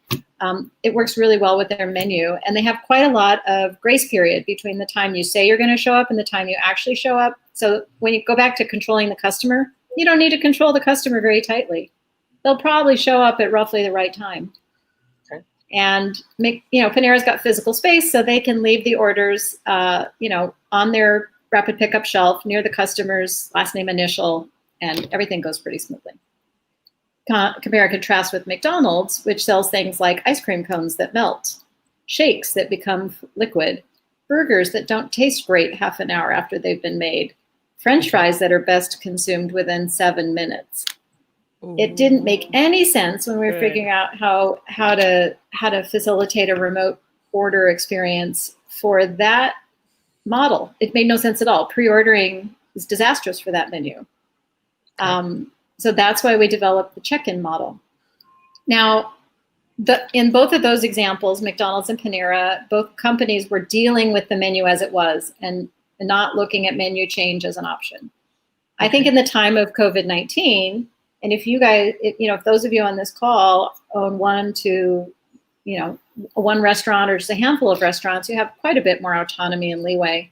C: it works really well with their menu. And they have quite a lot of grace period between the time you say you're going to show up and the time you actually show up. So when you go back to controlling the customer, you don't need to control the customer very tightly. They'll probably show up at roughly the right time. Okay. And Panera's got physical space, so they can leave the orders, on their rapid pickup shelf near the customer's last name initial, and everything goes pretty smoothly. Compare and contrast with McDonald's, which sells things like ice cream cones that melt, shakes that become liquid, burgers that don't taste great half an hour after they've been made, French fries that are best consumed within 7 minutes. It didn't make any sense when we were figuring out how to facilitate a remote order experience for that model. It made no sense at all. Pre-ordering is disastrous for that menu. So that's why we developed the check-in model. Now, in both of those examples, McDonald's and Panera, both companies were dealing with the menu as it was and not looking at menu change as an option. I think in the time of COVID-19, and if you guys, if those of you on this call own one restaurant or just a handful of restaurants, you have quite a bit more autonomy and leeway.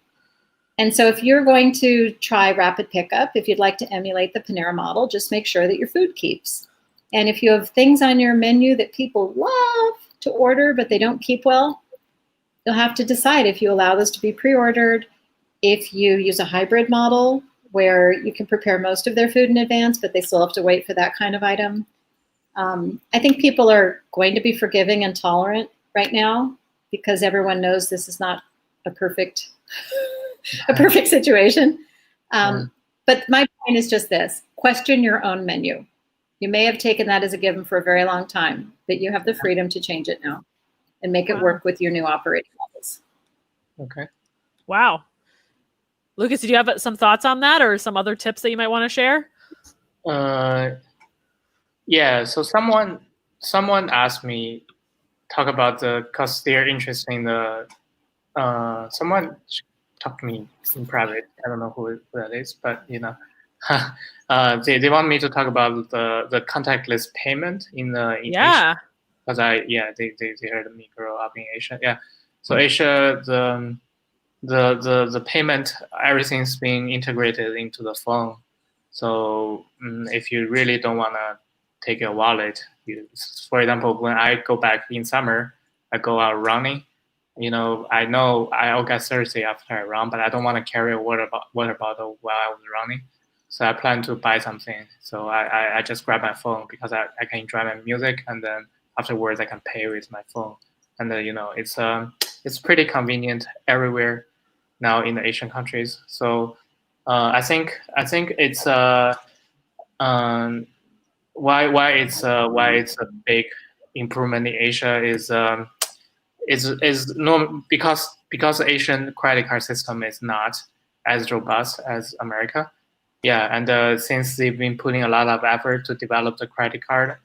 C: And so if you're going to try rapid pickup, if you'd like to emulate the Panera model, just make sure that your food keeps. And if you have things on your menu that people love to order, but they don't keep well, you'll have to decide if you allow those to be pre-ordered, if you use a hybrid model where you can prepare most of their food in advance, but they still have to wait for that kind of item. I think people are going to be forgiving and tolerant right now because everyone knows this is not a perfect situation. But my point is just this: question your own menu. You may have taken that as a given for a very long time, but you have the freedom to change it now and make it work with your new operating models.
B: Okay.
A: Wow. Lucas, did you have some thoughts on that or some other tips that you might want to share?
B: Yeah, so someone asked me talk about because they're interested in someone talked to me in private. I don't know who that is, but they want me to talk about the contactless payment in Asia. Because they heard me grow up in Asia. Yeah, so Asia the payment, everything's being integrated into the phone. So if you really don't want to take your wallet, for example, when I go back in summer, I go out running. I know I'll get thirsty after I run, but I don't want to carry a water bottle while I was running. So I plan to buy something. So I just grab my phone because I can enjoy my music, and then afterwards I can pay with my phone. And then it's pretty convenient everywhere now in the Asian countries. So I think it's why it's a big improvement in Asia is because the Asian credit card system is not as robust as America. Yeah, and since they've been putting a lot of effort to develop the credit card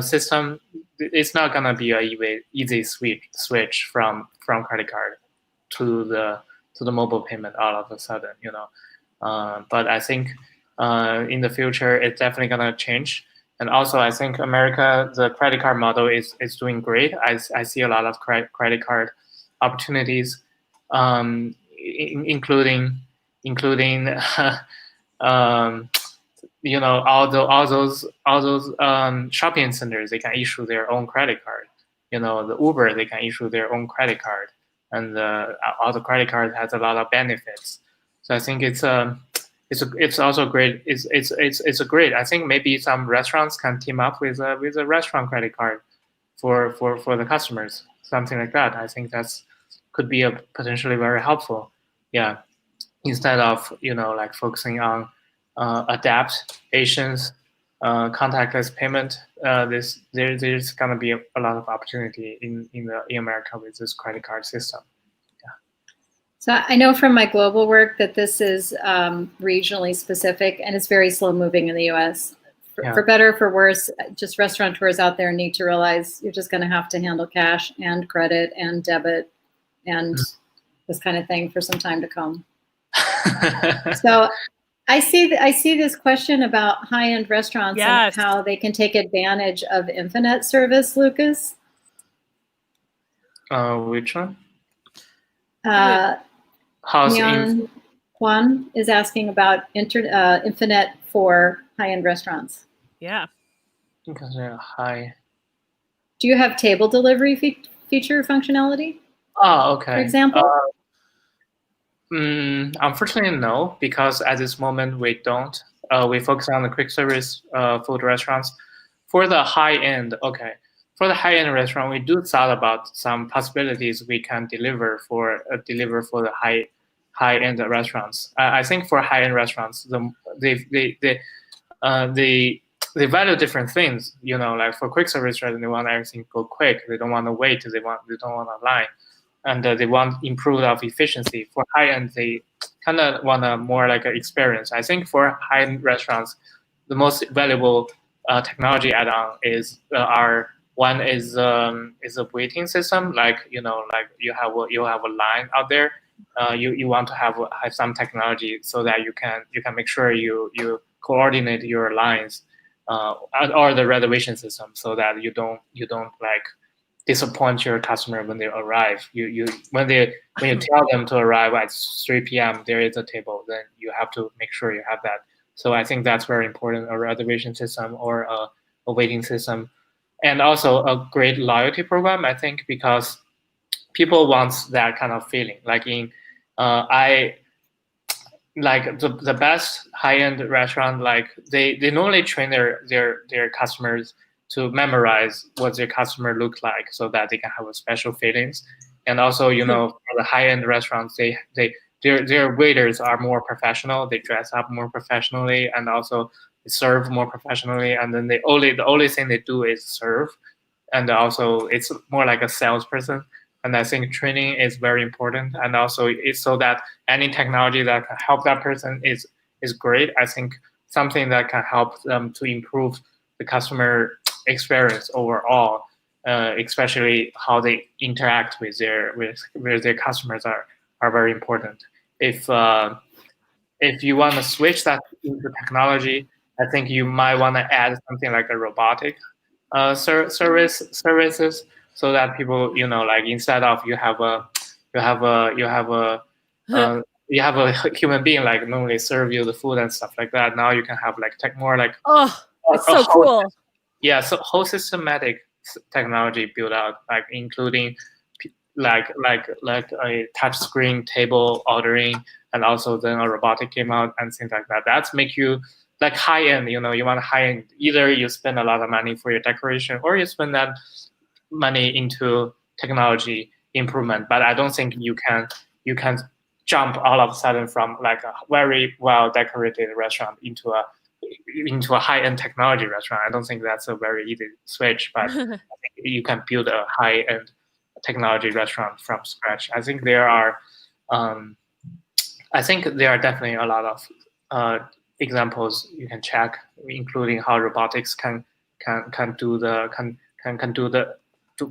B: system, it's not gonna be a easy switch from credit card to the mobile payment all of a sudden, But I think in the future it's definitely gonna change. And also, I think America, the credit card model is doing great. I see a lot of credit card opportunities, including all those shopping centers, they can issue their own credit card. The Uber, they can issue their own credit card, and all the credit cards has a lot of benefits. So I think it's also great. It's a great. I think maybe some restaurants can team up with a restaurant credit card for the customers, something like that. I think could be potentially very helpful. Yeah, instead of focusing on adapt Asians contactless payment. There's gonna be a lot of opportunity in America with this credit card system.
C: So I know from my global work that this is regionally specific and it's very slow moving in the US. For better or for worse, just restaurateurs out there need to realize you're just going to have to handle cash and credit and debit and this kind of thing for some time to come. So I see this question about high-end restaurants and how they can take advantage of InfiNet service, Lucas.
B: Which one?
C: Juan is asking about InfiNet for high-end restaurants.
A: Yeah.
B: Because they're high.
C: Do you have table delivery feature functionality?
B: Oh, okay.
C: For example?
B: Unfortunately, no, because at this moment we don't. We focus on the quick service food restaurants. For the high end, okay. For the high end restaurant, we do thought about some possibilities we can deliver for the high end restaurants. I think for high end restaurants, they value different things. You know, like for quick service restaurants, they want everything go quick. They don't want to wait. They don't want a line, and they want improved of efficiency. For high end, they kind of want a more like an experience. I think for high end restaurants, the most valuable technology add-on is one is a waiting system. Like like you have a line out there. You want to have some technology so that you can make sure you coordinate your lines, or the reservation system, so that you don't like disappoint your customer when they arrive. When you tell them to arrive at 3 p.m. there is a table, then you have to make sure you have that. So I think that's very important, a reservation system or a waiting system, and also a great loyalty program. I think because people want that kind of feeling. Like I like the best high-end restaurant, like they normally train their customers to memorize what their customer look like so that they can have a special feelings. And also, for the high-end restaurants, their waiters are more professional. They dress up more professionally, and also they serve more professionally. And then the only thing they do is serve. And also it's more like a salesperson. And I think training is very important. And also it's so that any technology that can help that person is great. I think something that can help them to improve the customer experience overall, especially how they interact with their customers are very important. If you want to switch that into technology, I think you might want to add something like a robotic services, so that people, like instead of you have a human being like normally serve you the food and stuff like that. Now you can have like more like
A: it's so cool.
B: Yeah, so whole systematic technology built out, like including like a touch screen table ordering, and also then a robotic came out and things like that. That's make you like high end. You want high end. Either you spend a lot of money for your decoration, or you spend that money into technology improvement. But I don't think you can jump all of a sudden from like a very well decorated restaurant into a high-end technology restaurant. I don't think that's a very easy switch, but I think you can build a high-end technology restaurant from scratch. I think there are definitely a lot of examples you can check, including how robotics can do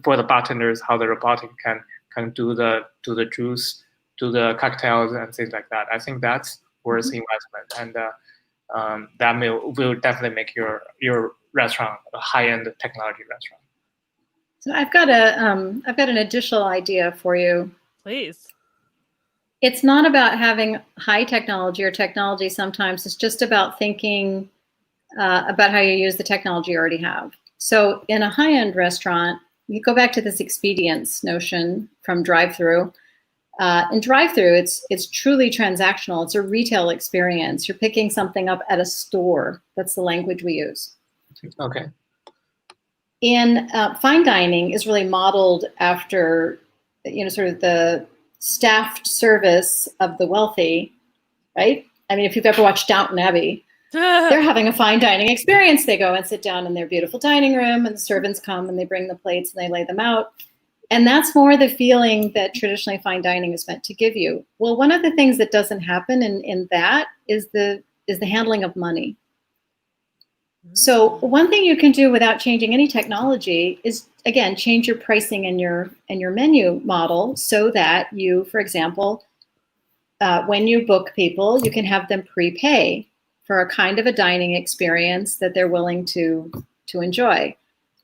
B: for the bartenders, how the robotic can do the juice, do the cocktails and things like that. I think that's worth investment, and that will definitely make your restaurant a high-end technology restaurant.
C: So I've got an additional idea for you.
A: Please.
C: It's not about having high technology or technology sometimes. It's just about thinking about how you use the technology you already have. So in a high-end restaurant, you go back to this expedience notion from drive-through. In drive-through, it's truly transactional. It's a retail experience. You're picking something up at a store. That's the language we use.
B: Okay.
C: In fine dining is really modeled after, sort of the staffed service of the wealthy, right? I mean, if you've ever watched Downton Abbey, they're having a fine dining experience. They go and sit down in their beautiful dining room, and the servants come and they bring the plates and they lay them out. And that's more the feeling that traditionally fine dining is meant to give you. Well, one of the things that doesn't happen in that is the handling of money. So one thing you can do without changing any technology is, again, change your pricing and your menu model so that you, for example, when you book people, you can have them prepay for a kind of a dining experience that they're willing to enjoy.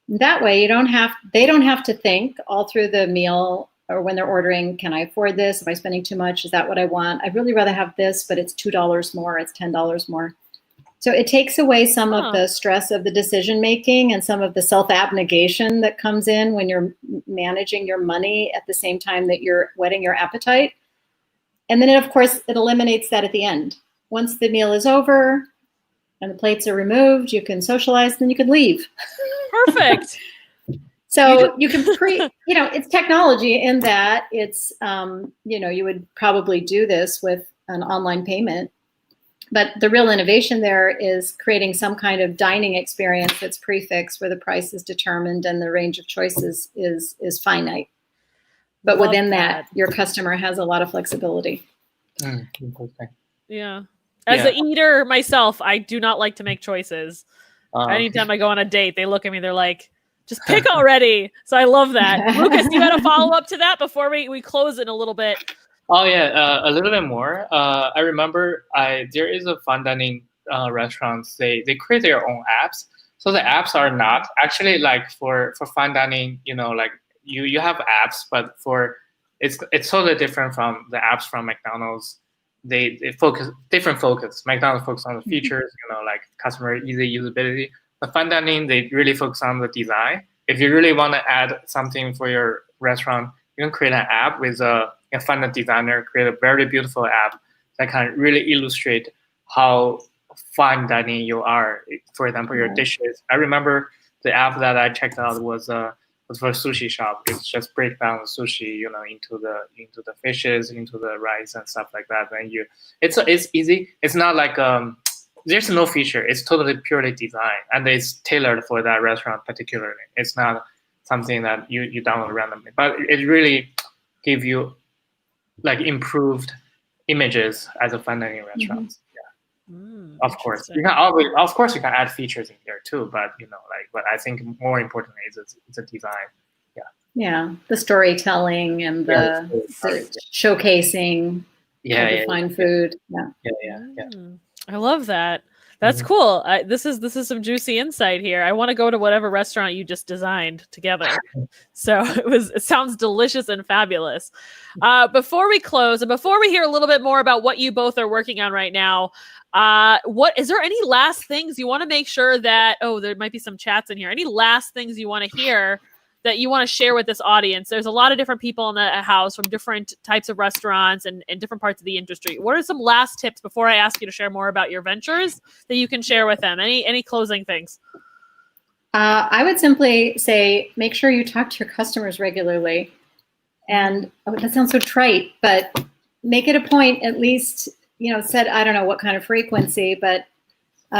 C: That way, they don't have to think all through the meal or when they're ordering, can I afford this? Am I spending too much? Is that what I want? I'd really rather have this, but it's $2 more, it's $10 more. So it takes away some of the stress of the decision-making and some of the self-abnegation that comes in when you're managing your money at the same time that you're whetting your appetite. And then, of course, it eliminates that at the end. Once the meal is over and the plates are removed, you can socialize, then you can leave.
A: Perfect.
C: So you can it's technology in that it's, you would probably do this with an online payment. But the real innovation there is creating some kind of dining experience that's prefixed where the price is determined and the range of choices is finite. But
A: Love
C: within that, your customer has a lot of flexibility.
B: Interesting.
A: Yeah. As an eater myself, I do not like to make choices. Anytime I go on a date, they look at me, they're like, just pick already. So I love that. Lucas, you had a follow-up to that before we close in a little bit?
B: Oh yeah, a little bit more. I remember there is a fine dining restaurants. They create their own apps. So the apps are not actually like for fine dining. Like you have apps, but it's totally different from the apps from McDonald's. They focus different focus. McDonald's focus on the features, like customer easy usability. The fine dining, they really focus on the design. If you really want to add something for your restaurant, you can create an app with find a designer, create a very beautiful app that can really illustrate how fine dining you are. For example, your dishes. I remember the app that I checked out was for a sushi shop. It's just break down the sushi, into the fishes, into the rice and stuff like that. And it's easy. It's not like there's no feature. It's totally purely design, and it's tailored for that restaurant particularly. It's not something that you download randomly, but it really give you like improved images as a fine dining restaurant. Of course, you can add features in there too, but but I think more importantly is it's a design.
C: Yeah, the storytelling and the showcasing. The fine food. Yeah.
A: I love that. That's cool. This is some juicy insight here. I want to go to whatever restaurant you just designed together. So it sounds delicious and fabulous. Before we close and before we hear a little bit more about what you both are working on right now, what is there any last things you want to make sure that there might be some chats in here. Any last things you want to hear that you want to share with this audience? There's a lot of different people in the house from different types of restaurants and different parts of the industry. What are some last tips before I ask you to share more about your ventures that you can share with them? Any closing things?
C: I would simply say, make sure you talk to your customers regularly. And that sounds so trite, but make it a point, at least, said, I don't know what kind of frequency, but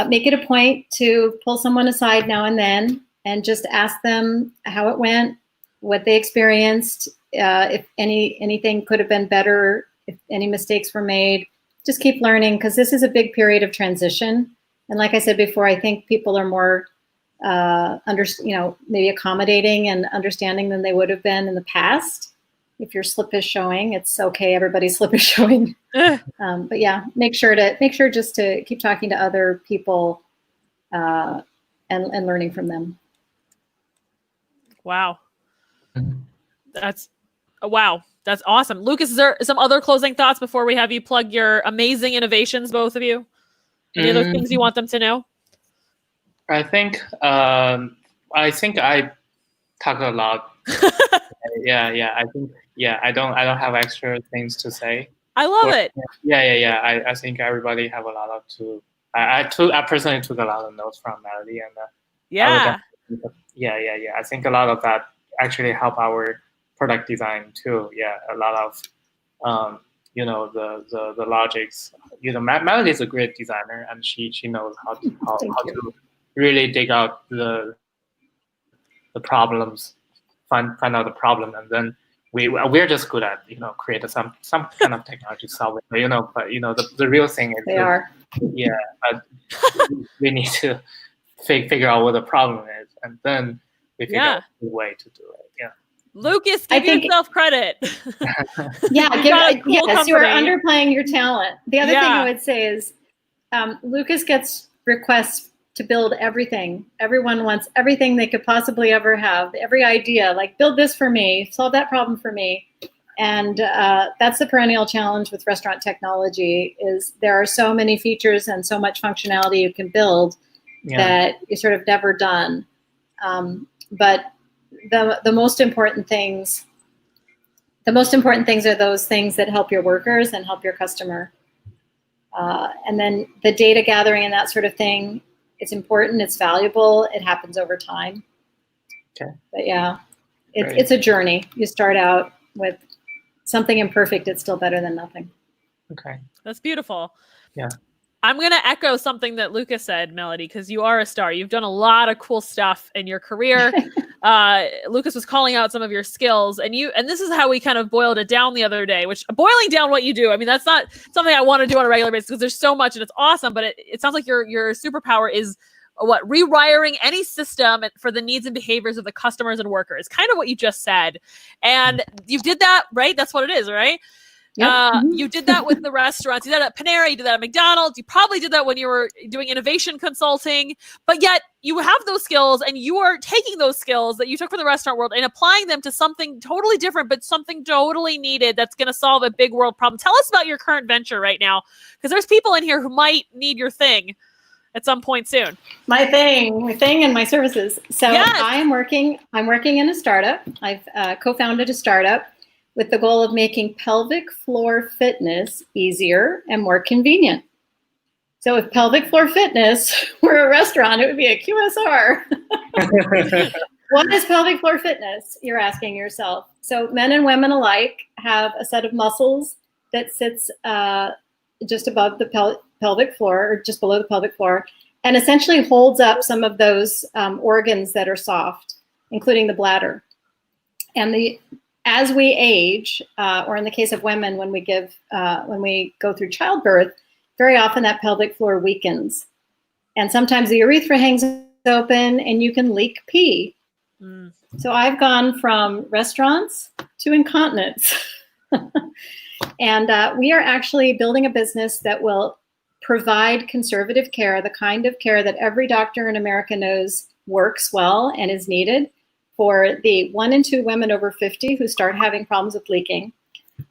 C: make it a point to pull someone aside now and then and just ask them how it went, what they experienced, if anything could have been better, if any mistakes were made. Just keep learning, because this is a big period of transition. And like I said before, I think people are more maybe accommodating and understanding than they would have been in the past. If your slip is showing, it's okay. Everybody's slip is showing. But yeah, make sure just to keep talking to other people and learning from them.
A: Wow. That's awesome. Lucas, is there some other closing thoughts before we have you plug your amazing innovations, both of you? Any other things you want them to know?
B: I think I talked a lot. I don't have extra things to say.
A: I love it.
B: I think everybody have a lot I personally took a lot of notes from Melody, and I think a lot of that actually help our product design too. A lot of the logics. Melody is a great designer, and she knows how to really dig out the problems, find out the problem, and then we're just good at create some kind of technology solve it. But the real thing is but we need to figure out what the problem is, and then we figure out the way to do it.
A: Lucas, give yourself credit.
C: Yes, you are underplaying your talent. The other thing I would say is Lucas gets requests to build everything. Everyone wants everything they could possibly ever have, every idea, like build this for me, solve that problem for me. And that's the perennial challenge with restaurant technology, is there are so many features and so much functionality you can build that you're sort of never done. But the most important things the most important things are those things that help your workers and help your customer. And then the data gathering and that sort of thing, it's important, it's valuable, it happens over time.
B: Okay.
C: But yeah, it's a journey. You start out with something imperfect, it's still better than nothing.
B: Okay.
A: That's beautiful.
B: Yeah.
A: I'm going to echo something that Lucas said, Melody, because you are a star. You've done a lot of cool stuff in your career. Lucas was calling out some of your skills, and this is how we kind of boiled it down the other day, which boiling down what you do. I mean, that's not something I want to do on a regular basis because there's so much and it's awesome, but it sounds like your superpower is rewiring any system for the needs and behaviors of the customers and workers, kind of what you just said. And you did that, right? That's what it is, right?
C: Yep.
A: You did that with the restaurants. You did that at Panera. You did that at McDonald's. You probably did that when you were doing innovation consulting. But yet you have those skills, and you are taking those skills that you took from the restaurant world and applying them to something totally different, but something totally needed that's going to solve a big world problem. Tell us about your current venture right now, because there's people in here who might need your thing at some point soon.
C: My thing and my services. So
A: yes.
C: I'm working in a startup. I've co-founded a startup with the goal of making pelvic floor fitness easier and more convenient. So if pelvic floor fitness were a restaurant, it would be a QSR. What is pelvic floor fitness? You're asking yourself. So men and women alike have a set of muscles that sits just above the pelvic floor, or just below the pelvic floor, and essentially holds up some of those organs that are soft, including the bladder. And as we age, or in the case of women, when we go through childbirth, very often that pelvic floor weakens. And sometimes the urethra hangs open and you can leak pee. So I've gone from restaurants to incontinence. And we are actually building a business that will provide conservative care, the kind of care that every doctor in America knows works well and is needed for the 1 in 2 women over 50 who start having problems with leaking.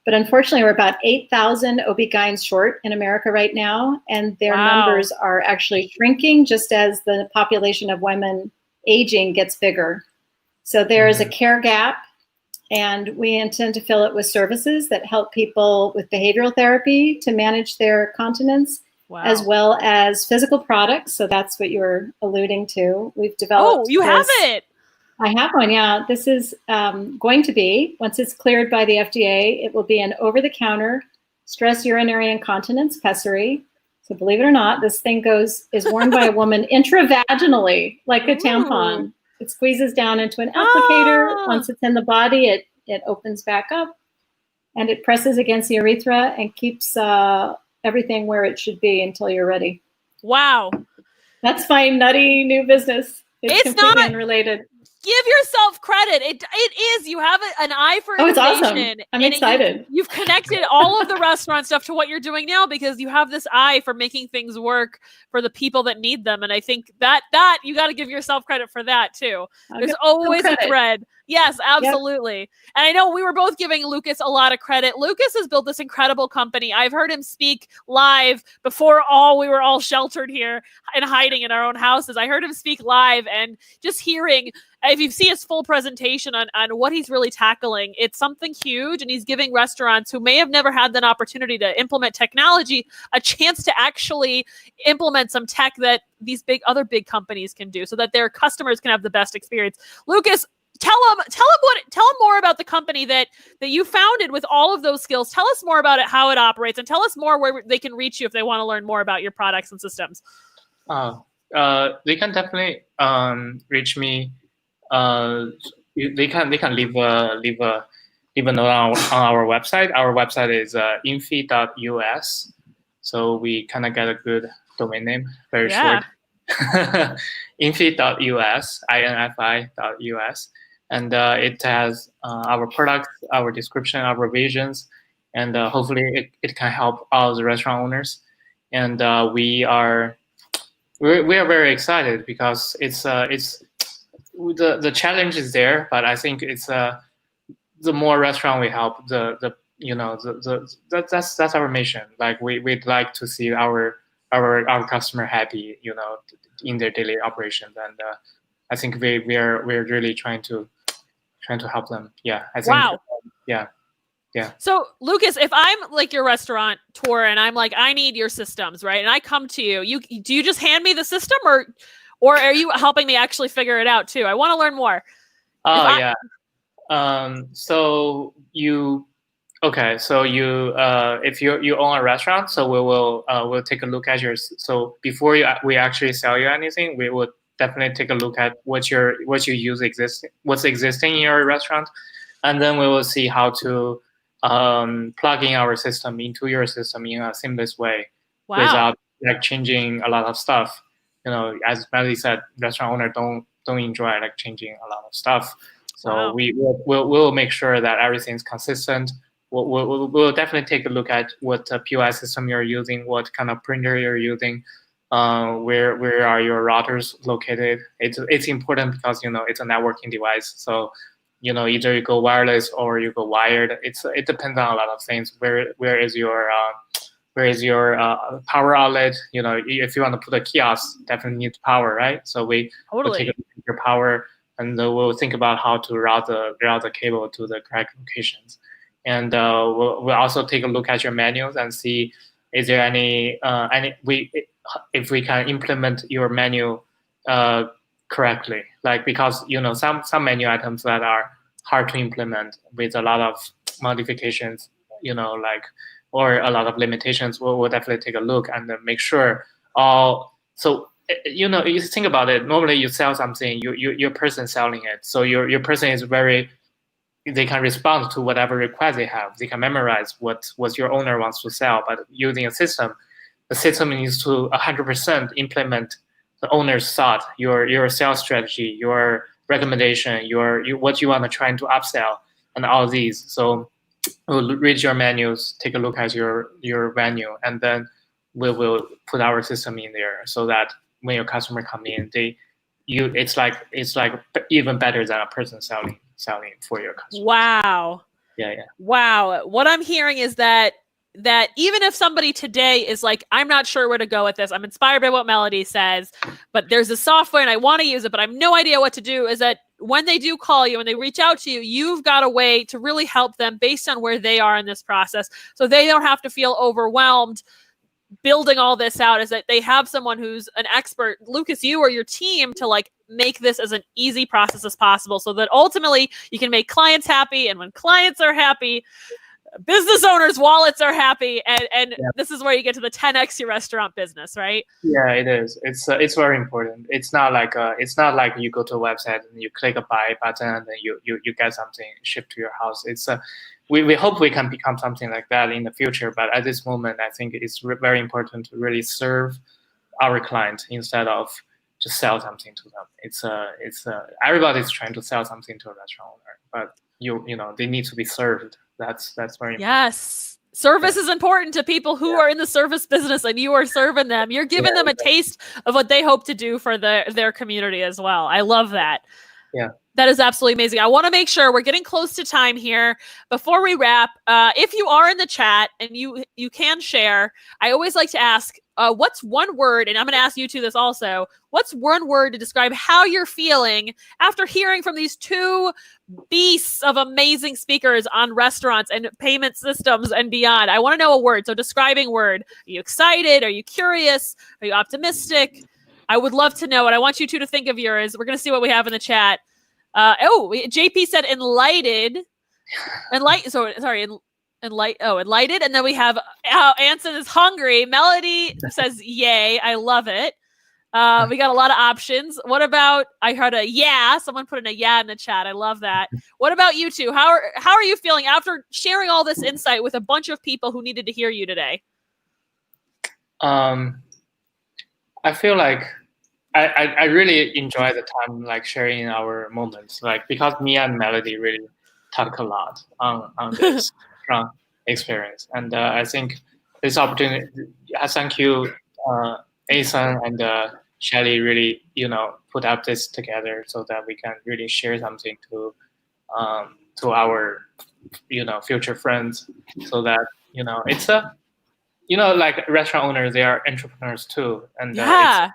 C: But unfortunately, we're about 8,000 OB-GYNs short in America right now, and their numbers are actually shrinking just as the population of women aging gets bigger. So there is a care gap, and we intend to fill it with services that help people with behavioral therapy to manage their continence, as well as physical products. So that's what you're alluding to. We've developed.
A: Oh, you have it.
C: I have one, yeah. This is going to be, once it's cleared by the FDA, it will be an over-the-counter stress urinary incontinence pessary. So believe it or not, this thing is worn by a woman intravaginally, like a tampon. It squeezes down into an applicator. Once it's in the body, it opens back up, and it presses against the urethra and keeps everything where it should be until you're ready.
A: Wow.
C: That's my nutty new business. It's completely
A: not
C: unrelated.
A: Give yourself credit. It is. You have an eye for innovation.
C: It's awesome. I'm excited.
A: You've connected all of the restaurant stuff to what you're doing now because you have this eye for making things work for the people that need them. And I think that you got to give yourself credit for that too. There's always a thread. Yes, absolutely. Yep. And I know we were both giving Lucas a lot of credit. Lucas has built this incredible company. I've heard him speak live before we were all sheltered here and hiding in our own houses. I heard him speak live, and just hearing, if you see his full presentation on what he's really tackling, it's something huge. And he's giving restaurants who may have never had that opportunity to implement technology a chance to actually implement some tech that these other big companies can do so that their customers can have the best experience. Lucas, tell them more about the company that you founded with all of those skills. Tell us more about it, how it operates, and tell us more where they can reach you if they want to learn more about your products and systems.
B: They can definitely reach me. They can leave a note on our website. Our website is infi.us. So we kind of get a good domain name, very short. Infi.us, infi.us. And it has our products, our description, our visions, and hopefully it can help all the restaurant owners. And we are very excited because it's the challenge is there, but I think it's the more restaurant we help, that's our mission. Like we'd like to see our customer happy, in their daily operations, and I think we're really trying to help them. Yeah, I think.
A: Wow.
B: Yeah. Yeah.
A: So Lucas, if I'm like your restaurant tour and I'm like, I need your systems, right? And I come to you, do you just hand me the system or are you helping me actually figure it out too? I want to learn more.
B: Oh, yeah. So you if you own a restaurant, so we'll take a look at yours. So before we actually sell you anything, we would definitely take a look at what's existing in your restaurant, and then we will see how to plug in our system into your system in a seamless way without like changing a lot of stuff. As Melody said, restaurant owner don't enjoy like changing a lot of stuff. So we'll make sure that everything's consistent. We'll definitely take a look at what POS system you're using, what kind of printer you're using, where are your routers located. It's important because it's a networking device. So either you go wireless or you go wired. It depends on a lot of things. Where is your power outlet? If you want to put a kiosk, definitely needs power, right? So we'll take a look at your power, and we'll think about how to route the cable to the correct locations. And we'll also take a look at your menus and see is there if we can implement your menu correctly. Like, because some menu items that are hard to implement with a lot of modifications, or a lot of limitations, we'll definitely take a look and make sure you think about it. Normally you sell something, your person selling it. So your person is they can respond to whatever request they have. They can memorize what your owner wants to sell. But using a system, the system needs to 100% implement the owner's thought, your sales strategy, your recommendation, what you want to try to upsell, and all these. So we'll read your menus, take a look at your menu, and then we will put our system in there so that when your customer come in, it's like even better than a person selling for your customer.
A: Wow.
B: Yeah.
A: Wow. What I'm hearing is that even if somebody today is like, I'm not sure where to go with this, I'm inspired by what Melody says, but there's a software and I want to use it, but I have no idea what to do, is that when they do call you and they reach out to you, you've got a way to really help them based on where they are in this process. So they don't have to feel overwhelmed building all this out, is that they have someone who's an expert, Lucas, you or your team, to like make this as an easy process as possible so that ultimately you can make clients happy. And when clients are happy, business owners' wallets are happy. And This is where you get to the 10x your restaurant business, right?
B: Yeah, it is. It's very important. It's not like you go to a website and you click a buy button and then you get something shipped to your house. We hope we can become something like that in the future, but at this moment, I think it's very important to really serve our client instead of just sell something to them. Everybody's trying to sell something to a restaurant owner, but they need to be served. That's very important.
A: Yes. Service is important to people who are in the service business, and you are serving them. You're giving them a taste of what they hope to do for their community as well. I love that.
B: Yeah.
A: That is absolutely amazing. I want to make sure we're getting close to time here. Before we wrap, if you are in the chat and you can share, I always like to ask, what's one word, and I'm going to ask you two this also, what's one word to describe how you're feeling after hearing from these two beasts of amazing speakers on restaurants and payment systems and beyond? I want to know a word. So describing word. Are you excited? Are you curious? Are you optimistic? I would love to know it. I want you two to think of yours. We're going to see what we have in the chat. JP said enlighted. Enlighted. And then we have Anson is hungry. Melody says yay. I love it. We got a lot of options. What about, I heard a yeah. Someone put in a yeah in the chat. I love that. What about you two? How are you feeling after sharing all this insight with a bunch of people who needed to hear you today?
B: I feel like I really enjoy the time like sharing our moments, like because me and Melody really talk a lot on this strong experience, and I think this opportunity. Thank you, Asen and Shelly, really put up this together so that we can really share something to our future friends, so that it's a like restaurant owners, they are entrepreneurs too, and they're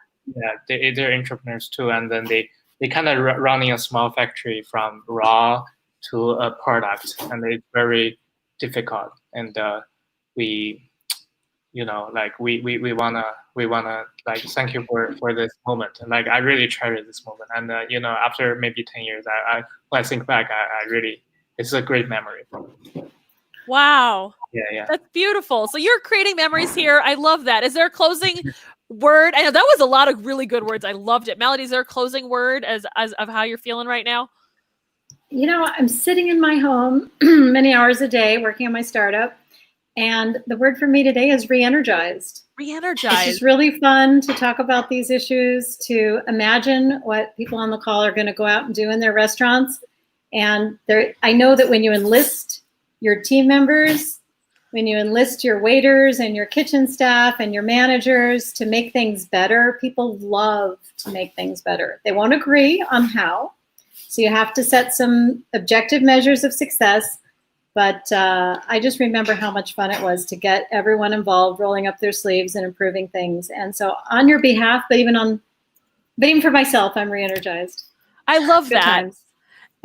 B: entrepreneurs too, and then they kind of running a small factory from raw to a product, and it's very difficult, and we, like we wanna like thank you for this moment, and like I really cherish this moment, and after maybe 10 years, when I think back, I really, it's a great memory for me.
A: Wow.
B: Yeah.
A: That's beautiful. So you're creating memories here. I love that. Is there a closing word? I know that was a lot of really good words. I loved it. Melody, is there a closing word as of how you're feeling right now?
C: I'm sitting in my home many hours a day working on my startup. And the word for me today is re-energized.
A: Re-energized.
C: It's just really fun to talk about these issues, to imagine what people on the call are going to go out and do in their restaurants. And I know that when you enlist your team members, when you enlist your waiters and your kitchen staff and your managers to make things better, people love to make things better. They won't agree on how. So you have to set some objective measures of success. But I just remember how much fun it was to get everyone involved, rolling up their sleeves and improving things. And so on your behalf, but even for myself, I'm re-energized.
A: I love
C: Good
A: that.
C: times.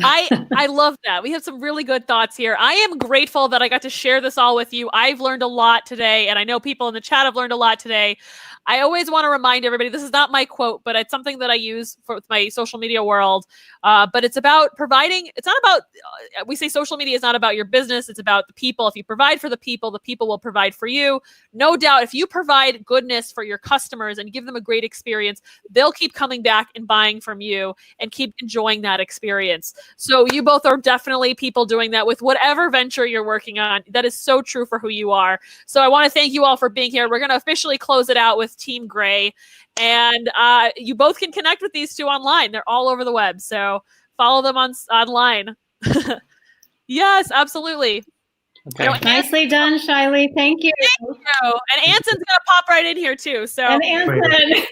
A: I love that. We have some really good thoughts here. I am grateful that I got to share this all with you. I've learned a lot today, and I know people in the chat have learned a lot today. I always want to remind everybody, this is not my quote, but it's something that I use for my social media world. But it's about providing, it's not about, we say social media is not about your business, it's about the people. If you provide for the people will provide for you. No doubt, if you provide goodness for your customers and give them a great experience, they'll keep coming back and buying from you and keep enjoying that experience. So you both are definitely people doing that with whatever venture you're working on. That is so true for who you are. So I want to thank you all for being here. We're going to officially close it out with Team Gray. And you both can connect with these two online. They're all over the web. So follow them online. Yes, absolutely.
B: Okay.
C: Nicely done, Shiley. Thank you.
A: Thank you. And Anson's going to pop right in here too. So
C: And Anson.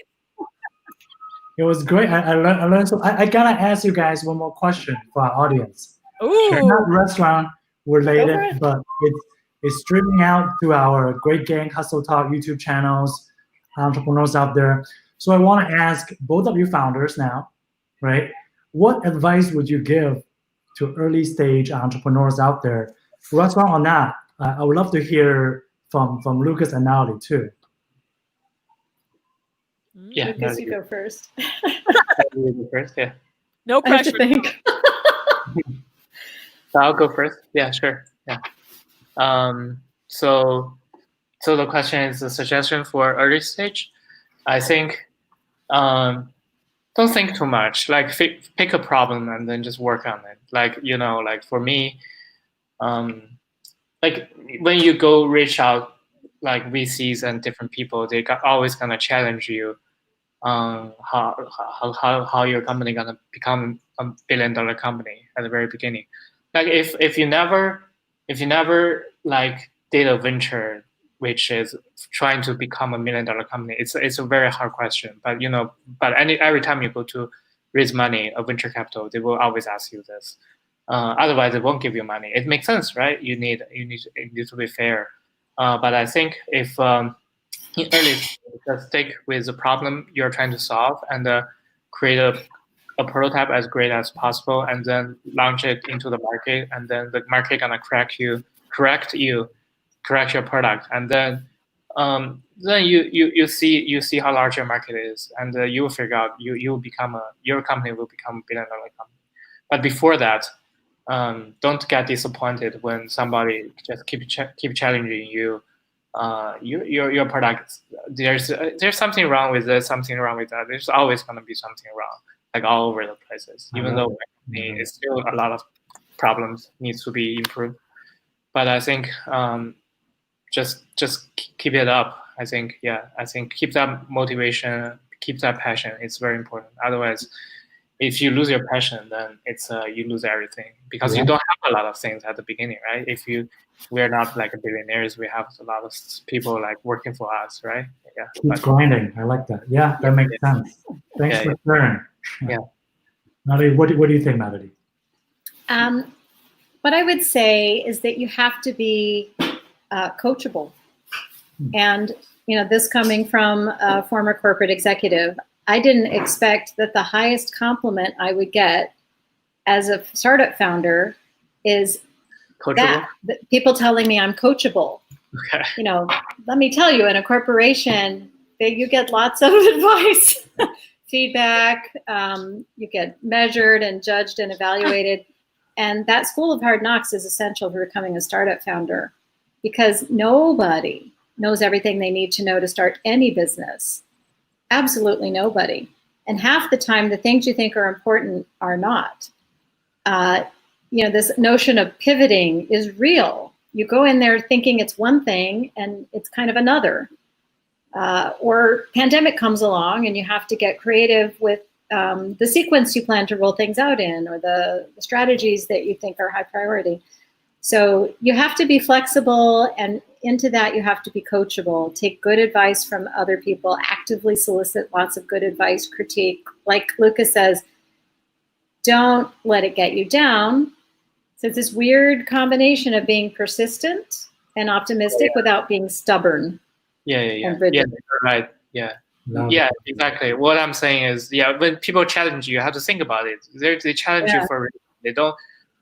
D: It was great. I learned so I gotta ask you guys one more question for our audience.
A: Ooh.
D: It's not restaurant
C: Go for
D: related,
C: it.
D: but it's streaming out to our Great Gang Hustle Talk YouTube channels, entrepreneurs out there. So I want to ask both of you founders now, right? What advice would you give to early stage entrepreneurs out there, restaurant or not? I would love to hear from Lucas and Natalie too.
B: Yeah,
C: Lucas, you go first.
B: You go first. Yeah.
A: No
C: I have to
A: pressure.
C: think.
B: So I'll go first. Yeah, sure. Yeah. So the question is a suggestion for early stage. I think don't think too much. Like pick a problem and then just work on it. Like like for me, like when you go reach out like VCs and different people, they always gonna challenge you on how your company gonna become a $1 billion company at the very beginning. Like if you never like did a venture which is trying to become a $1 million company, it's a very hard question. But every time you go to raise money, a venture capital, they will always ask you this. Otherwise, they won't give you money. It makes sense, right? You need to be fair. But I think if in early stage, just stick with the problem you're trying to solve and create a prototype as great as possible, and then launch it into the market, and then the market gonna correct your product, and then you see how large your market is, and you will figure out your company will become $1 billion company. But before that, don't get disappointed when somebody just keep challenging you. Your product, there's something wrong with this, something wrong with that. There's always going to be something wrong, like all over the places. Even though it's still a lot of problems needs to be improved. But I think just keep it up. I think keep that motivation, keep that passion. It's very important. Otherwise, if you lose your passion, then it's you lose everything, because you don't have a lot of things at the beginning, right? We're not like billionaires. We have a lot of people like working for us, right? Yeah.
D: Keep grinding. I like that. Yeah, that makes sense. Thanks for sharing.
B: Yeah.
D: Natalie, what do you think, Natalie?
C: What I would say is that you have to be coachable. And this coming from a former corporate executive, I didn't expect that the highest compliment I would get as a startup founder is
B: Coachable?
C: People telling me I'm coachable.
B: Okay.
C: You know, let me tell you, in a corporation, you get lots of advice, feedback, you get measured and judged and evaluated. And that school of hard knocks is essential for becoming a startup founder, because nobody knows everything they need to know to start any business. Absolutely nobody. And half the time, the things you think are important are not. You know, this notion of pivoting is real. You go in there thinking it's one thing and it's kind of another. Or pandemic comes along and you have to get creative with the sequence you plan to roll things out in, or the strategies that you think are high priority. So you have to be flexible, and into that you have to be coachable. Take good advice from other people, actively solicit lots of good advice, critique. Like Lucas says, don't let it get you down. So it's this weird combination of being persistent and optimistic without being stubborn.
B: Yeah.
C: And rigid.
B: Yeah, you're right. Yeah. Yeah, exactly. What I'm saying is, when people challenge you, you have to think about it. They challenge you for a reason.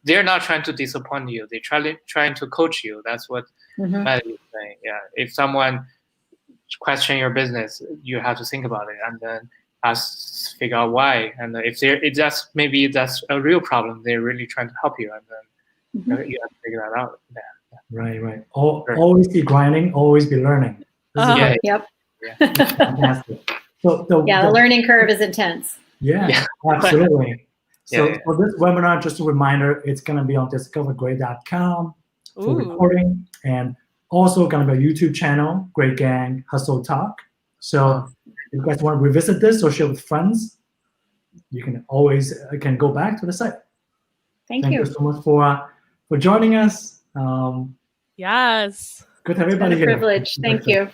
B: They're not trying to disappoint you. They're trying to coach you. That's what Matt is saying. Yeah. If someone question your business, you have to think about it and then figure out why. And if maybe that's a real problem, they're really trying to help you, and then you have to figure that out. Yeah.
D: Right. Always be grinding, always be learning.
C: Yep.
B: Yeah.
D: Fantastic. So
C: the learning curve is intense.
D: Yeah. Absolutely. So for this webinar, just a reminder, it's going to be on discovergreat.com for recording, and also going to be a YouTube channel, Great Gang Hustle Talk. So if you guys want to revisit this or share with friends, you can always go back to the site.
C: Thank you
D: so much for joining us.
A: Yes.
D: Good to have everybody
C: it's been a
D: here.
C: privilege. Thank you.